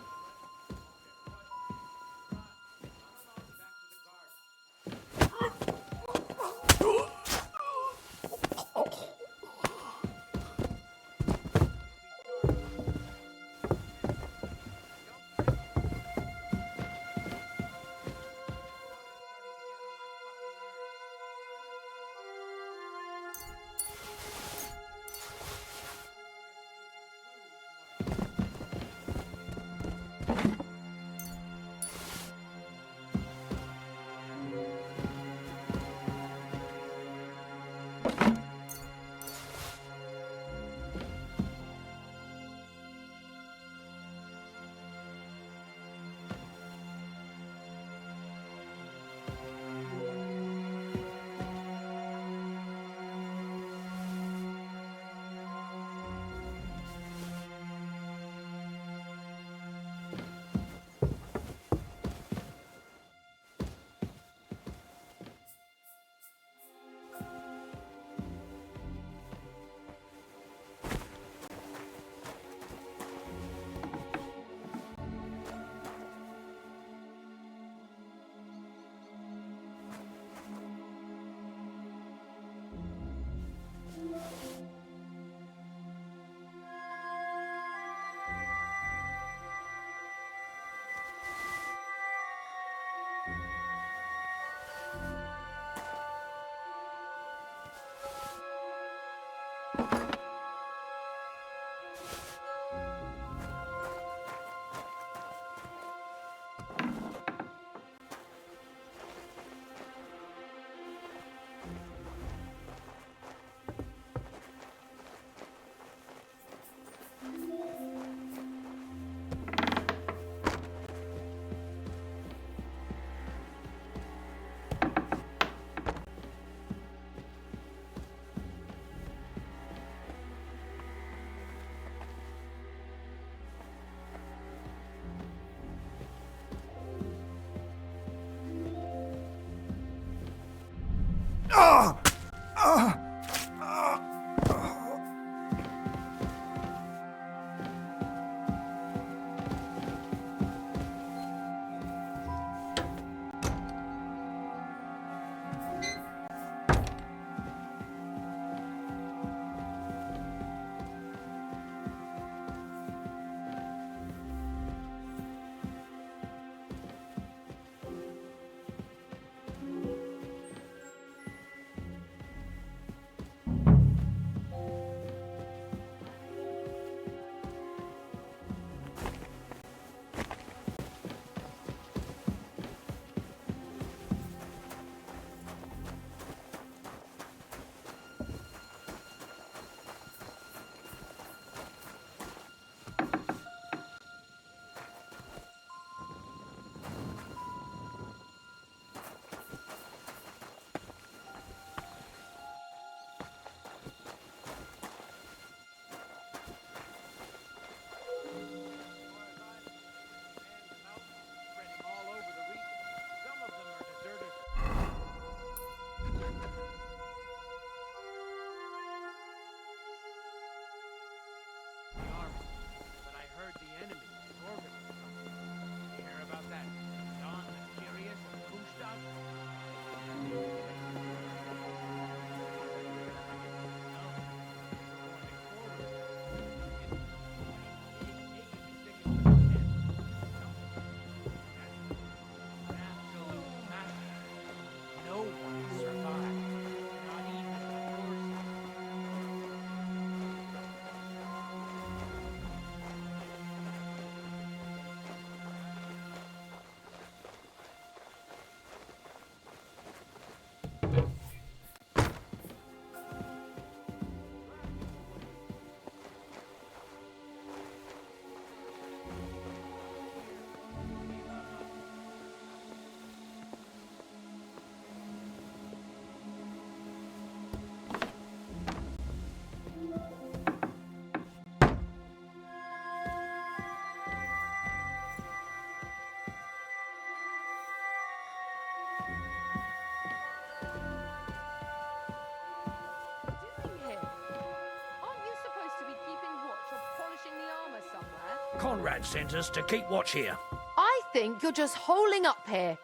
Conrad sent us to keep watch here. I think you're just holing up here.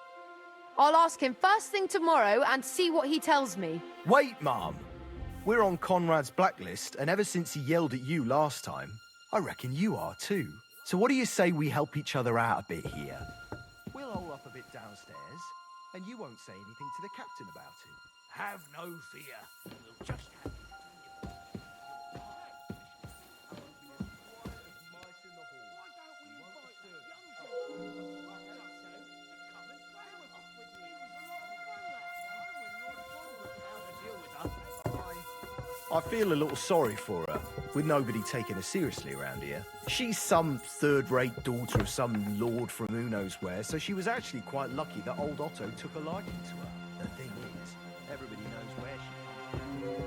I'll ask him first thing tomorrow and see what he tells me. Wait, Mom. We're on Conrad's blacklist, and ever since he yelled at you last time, I reckon you are too. So what do you say we help each other out a bit here? We'll hole up a bit downstairs, and you won't say anything to the captain about it. Have no fear. We'll just have I feel a little sorry for her, with nobody taking her seriously around here. She's some third-rate daughter of some lord from who knows where, so she was actually quite lucky that old Otto took a liking to her. The thing is, everybody knows where she comes from.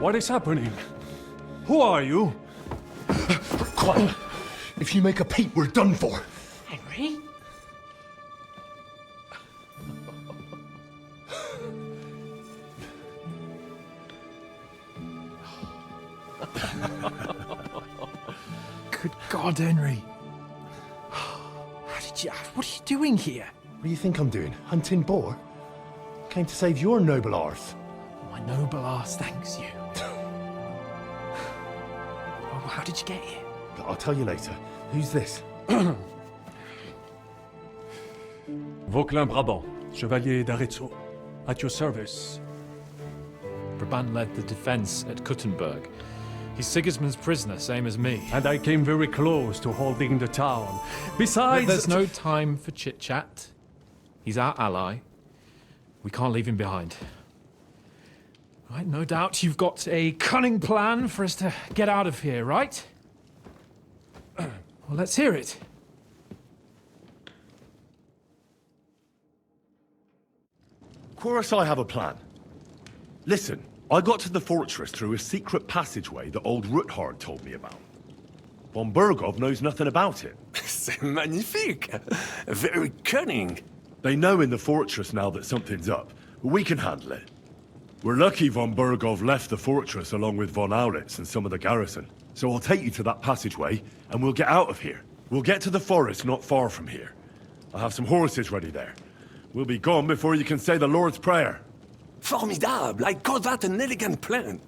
What is happening? Who are you? Quiet. If you make a peep, we're done for. Henry? Good God, Henry. What are you doing here? What do you think I'm doing? Hunting boar? Came to save your noble arse. My noble arse thanks you. Oh, how did you get here? I'll tell you later. Who's this? Vauquelin Brabant, Chevalier d'Arezzo, at your service. Brabant led the defense at Kuttenberg. He's Sigismund's prisoner, same as me. And I came very close to holding the town. Besides... There's no time for chit-chat. He's our ally. We can't leave him behind. Right, no doubt you've got a cunning plan for us to get out of here, right? Well, let's hear it. Of course I have a plan. Listen, I got to the fortress through a secret passageway that old Ruthard told me about. Von Burgov knows nothing about it. C'est magnifique! Very cunning. They know in the fortress now that something's up, but we can handle it. We're lucky von Burgov left the fortress along with von Aulitz and some of the garrison. So I'll take you to that passageway, and we'll get out of here. We'll get to the forest not far from here. I'll have some horses ready there. We'll be gone before you can say the Lord's Prayer. Formidable! I call that an elegant plan.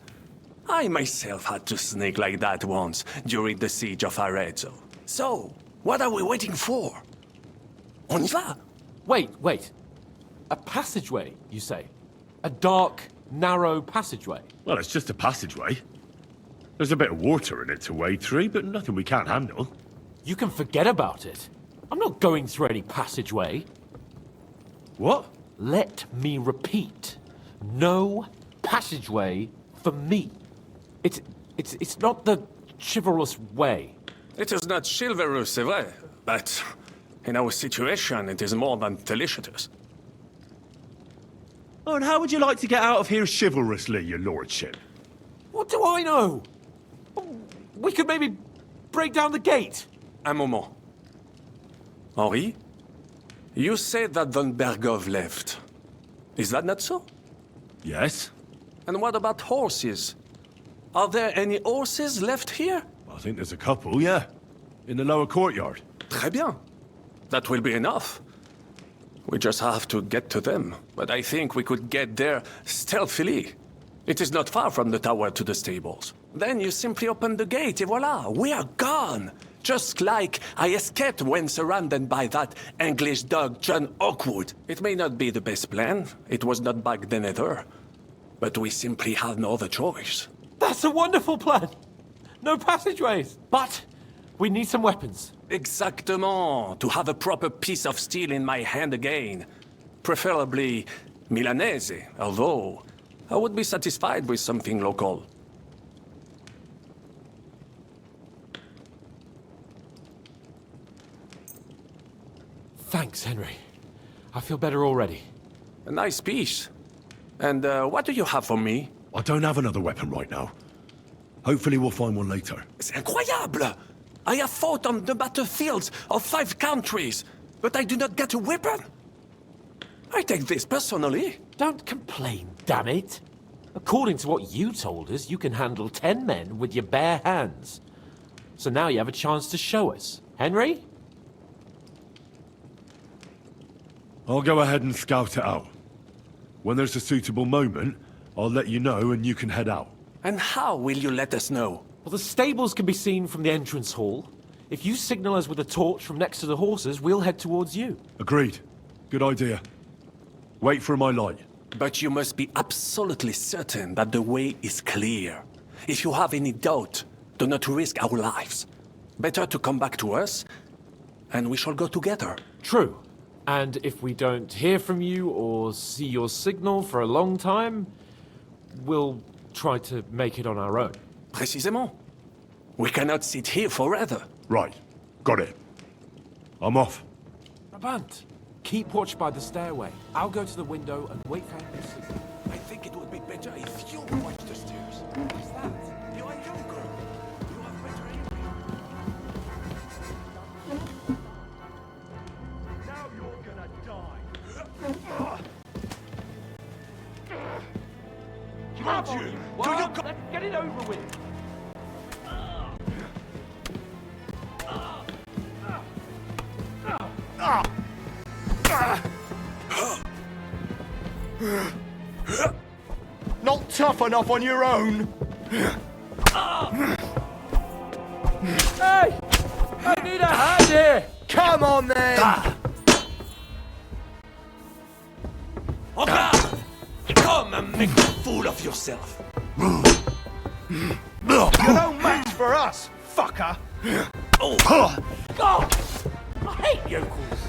I myself had to sneak like that once during the siege of Arezzo. So, what are we waiting for? On y va! Wait. A passageway, you say? A dark, narrow passageway? Well, it's just a passageway. There's a bit of water in it to wade through, but nothing we can't handle. You can forget about it. I'm not going through any passageway. What? Let me repeat. No passageway for me. It's not the chivalrous way. It is not chivalrous, c'est vrai, but in our situation, it is more than delicious. Oh, and how would you like to get out of here chivalrously, your lordship? What do I know? We could maybe break down the gate. Un moment. Henri, you said that von Burgov left. Is that not so? Yes. And what about horses? Are there any horses left here? I think there's a couple, yeah. In the lower courtyard. Très bien. That will be enough. We just have to get to them. But I think we could get there stealthily. It is not far from the tower to the stables. Then you simply open the gate, et voila, we are gone. Just like I escaped when surrounded by that English dog John Oakwood. It may not be the best plan. It was not back then either. But we simply have no other choice. That's a wonderful plan. No passageways. But we need some weapons. Exactement. To have a proper piece of steel in my hand again. Preferably Milanese, although I would be satisfied with something local. Thanks, Henry. I feel better already. A nice piece. And what do you have for me? I don't have another weapon right now. Hopefully we'll find one later. C'est incroyable! I have fought on the battlefields of 5 countries, but I do not get a weapon. I take this personally. Don't complain, damn it. According to what you told us, you can handle 10 men with your bare hands. So now you have a chance to show us. Henry? I'll go ahead and scout it out. When there's a suitable moment, I'll let you know and you can head out. And how will you let us know? Well, the stables can be seen from the entrance hall. If you signal us with a torch from next to the horses, we'll head towards you. Agreed. Good idea. Wait for my light. But you must be absolutely certain that the way is clear. If you have any doubt, do not risk our lives. Better to come back to us, and we shall go together. True. And if we don't hear from you or see your signal for a long time, we'll try to make it on our own. Précisément. We cannot sit here forever. Right. Got it. I'm off. Brabant, keep watch by the stairway. I'll go to the window and wait for him to see. I think it would be better if you watch the stairs. What's that? You are younger. You have better aiming. Now you're gonna die. Come on, you! Let's get it over with! Not tough enough on your own. Hey! I need a hand here! Come on then! Okay! Come and make a fool of yourself. You're no match for us, fucker! Oh! God! I hate yokels!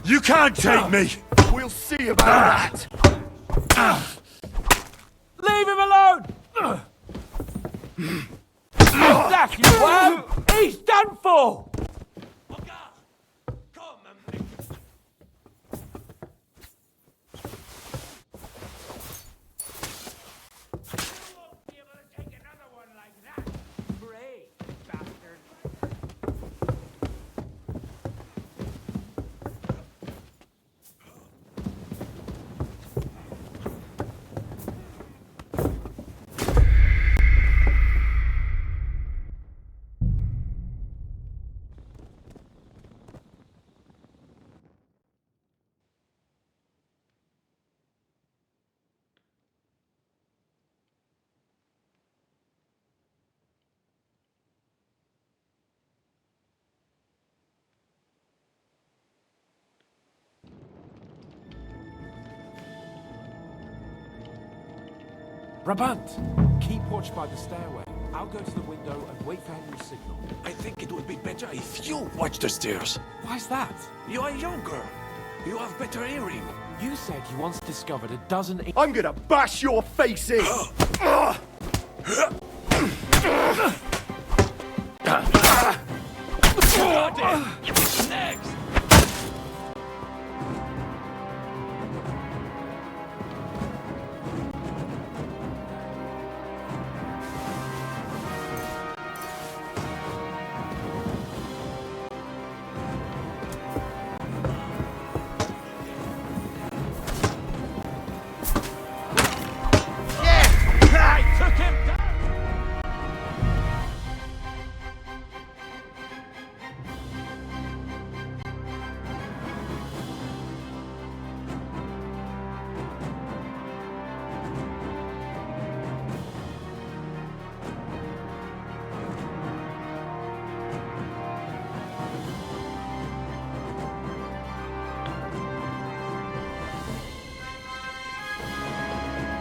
You can't take me! We'll see about that! Leave him alone! That you won't! He's done for! Brabant, keep watch by the stairway. I'll go to the window and wait for Henry's signal. I think it would be better if you watch the stairs. Why's that? You are younger. You have better hearing. You said you once discovered a dozen... I'm gonna bash your face in! Next!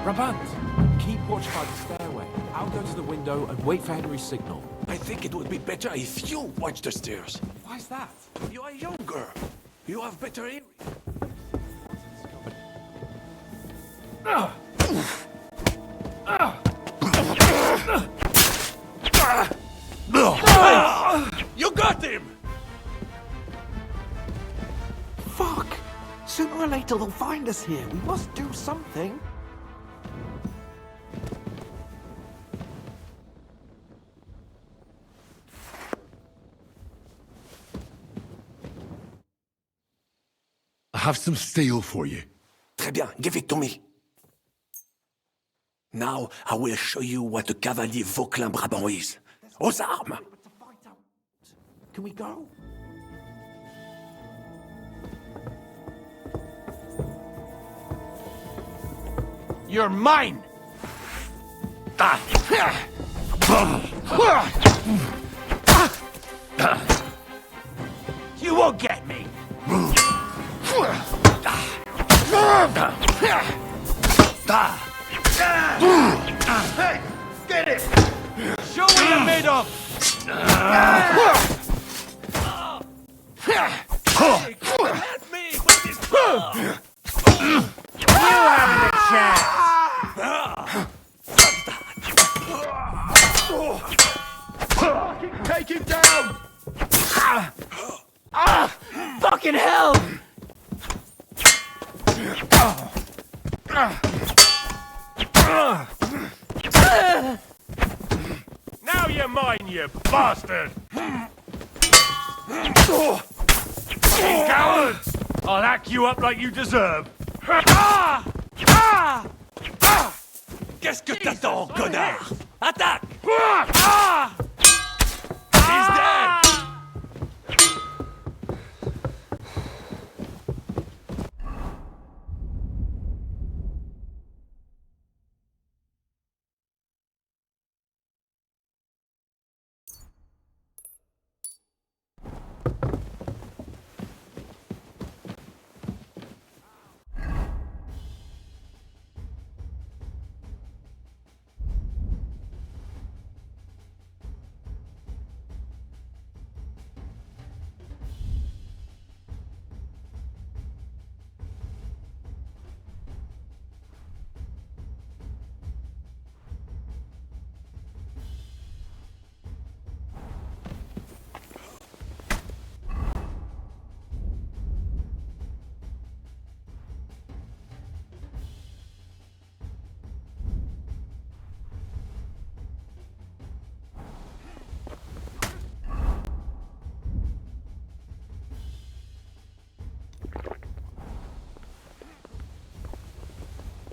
Brabant, keep watch by the stairway. I'll go to the window and wait for Henry's signal. I think it would be better if you watch the stairs. Why's that? You are younger. You have better hearing. You got him! Fuck! Sooner or later they'll find us here. We must do something. I have some steel for you. Très bien, give it to me. Now I will show you what a cavalier Vauclin Brabant is. Aux armes! Can we go? You're mine! You won't get me! Hey, get it! Show what you're made of! Help me with this ball! You haven't a chance! Take him down! Fucking hell! Now you're mine, you bastard! You cowards! I'll hack you up like you deserve. Qu'est-ce que t'attends, connard? Attaque! He's dead!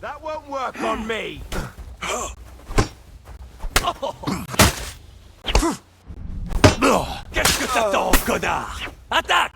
That won't work on me! Qu'est-ce que t'attends, connard? Attaque!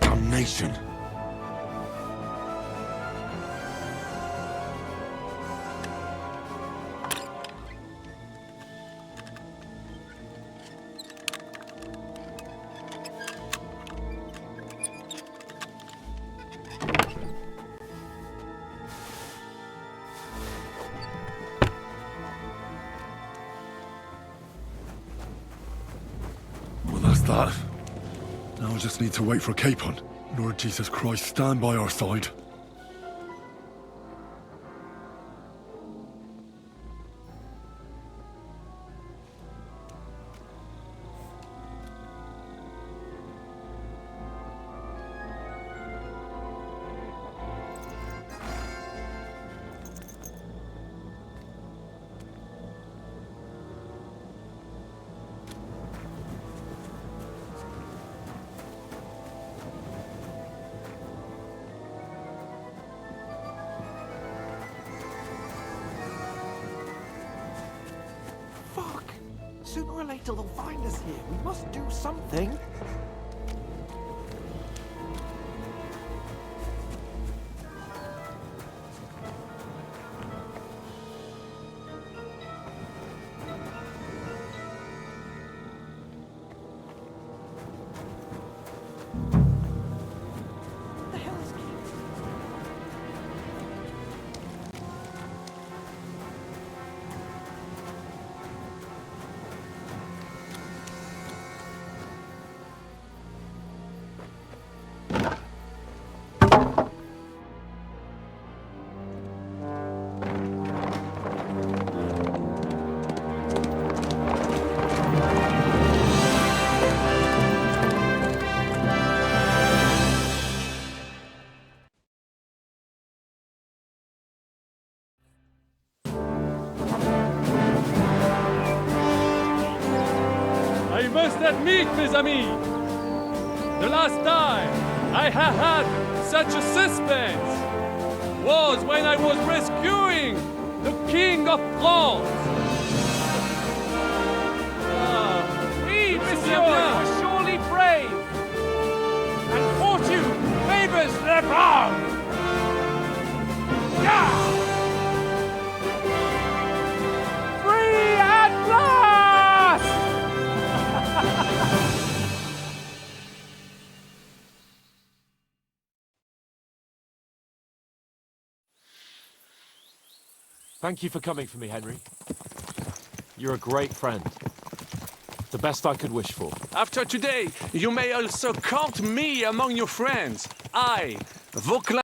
Damnation. Well, that's that. Now I just need to wait for Capon. Lord Jesus Christ, stand by our side. Sooner or later they'll find us here. We must do something. I must admit, mes amis, the last time I have had such a suspense was when I was rescuing the King of France. Oui, monsieur, you are surely brave. And fortune favors the brave. Yeah! Free at last! Thank you for coming for me, Henry. You're a great friend. The best I could wish for. After today, you may also count me among your friends. I, Vauclin.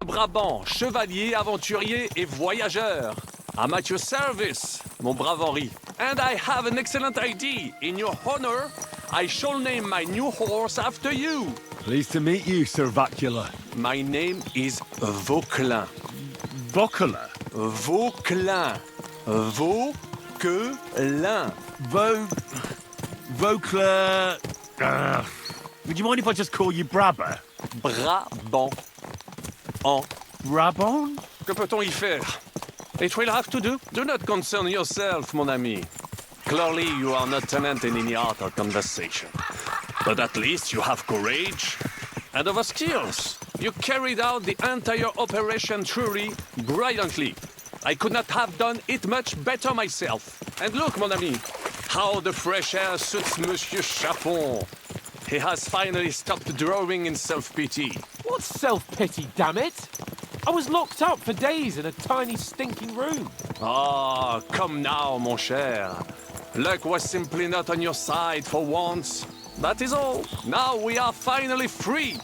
Brabant, chevalier, aventurier et voyageur. I'm at your service, mon brave Henri. And I have an excellent idea. In your honor, I shall name my new horse after you. Pleased to meet you, Sir Vacula. My name is Vauquelin. Vauquelin? Vauquelin. Vauquelin. Vauquelin... would you mind if I just call you Brabber? Brabant. En. Brabant? Que peut-on y faire? It will have to do. Do not concern yourself, mon ami. Clearly, you are not tenant in any art or conversation. But at least you have courage and other skills. You carried out the entire operation truly brilliantly. I could not have done it much better myself. And look, mon ami, how the fresh air suits Monsieur Chapon. He has finally stopped drawing in self-pity. What self-pity, damn it? I was locked up for days in a tiny stinking room. Ah, come now, mon cher. Luck was simply not on your side for once. That is all. Now we are finally free.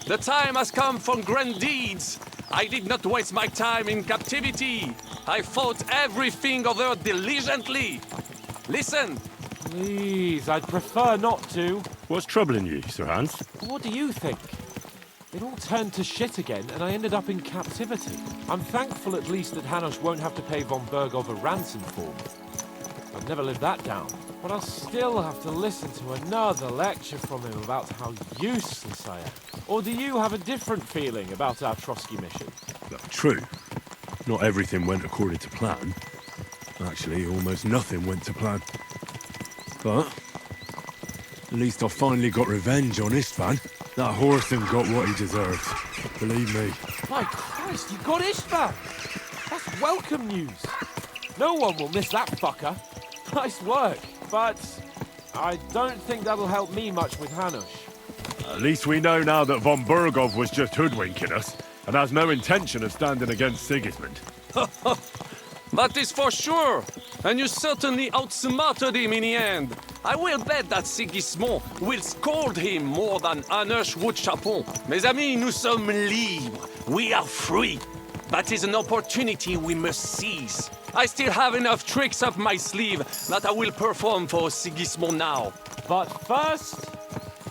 The time has come for grand deeds. I did not waste my time in captivity. I fought everything over diligently. Listen. Please, I'd prefer not to. What's troubling you, Sir Hans? What do you think? It all turned to shit again, and I ended up in captivity. I'm thankful at least that Hanush won't have to pay von Bergov a ransom for me. I've never lived that down. But I'll still have to listen to another lecture from him about how useless I am. Or do you have a different feeling about our Trotsky mission? True. Not everything went according to plan. Actually, almost nothing went to plan. But at least I finally got revenge on Istvan. That Horson got what he deserved. Believe me. My Christ, you got Istvan! That's welcome news. No one will miss that fucker. Nice work. But I don't think that'll help me much with Hanush. At least we know now that von Bergov was just hoodwinking us and has no intention of standing against Sigismund. That is for sure. And you certainly outsmarted him in the end. I will bet that Sigismund will scold him more than Hanush would Chapon. Mes amis, nous sommes libres. We are free. That is an opportunity we must seize. I still have enough tricks up my sleeve that I will perform for Sigismund now. But first,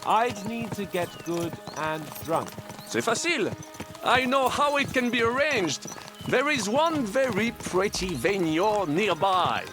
I'd need to get good and drunk. C'est facile. I know how it can be arranged. There is one very pretty vineyard nearby.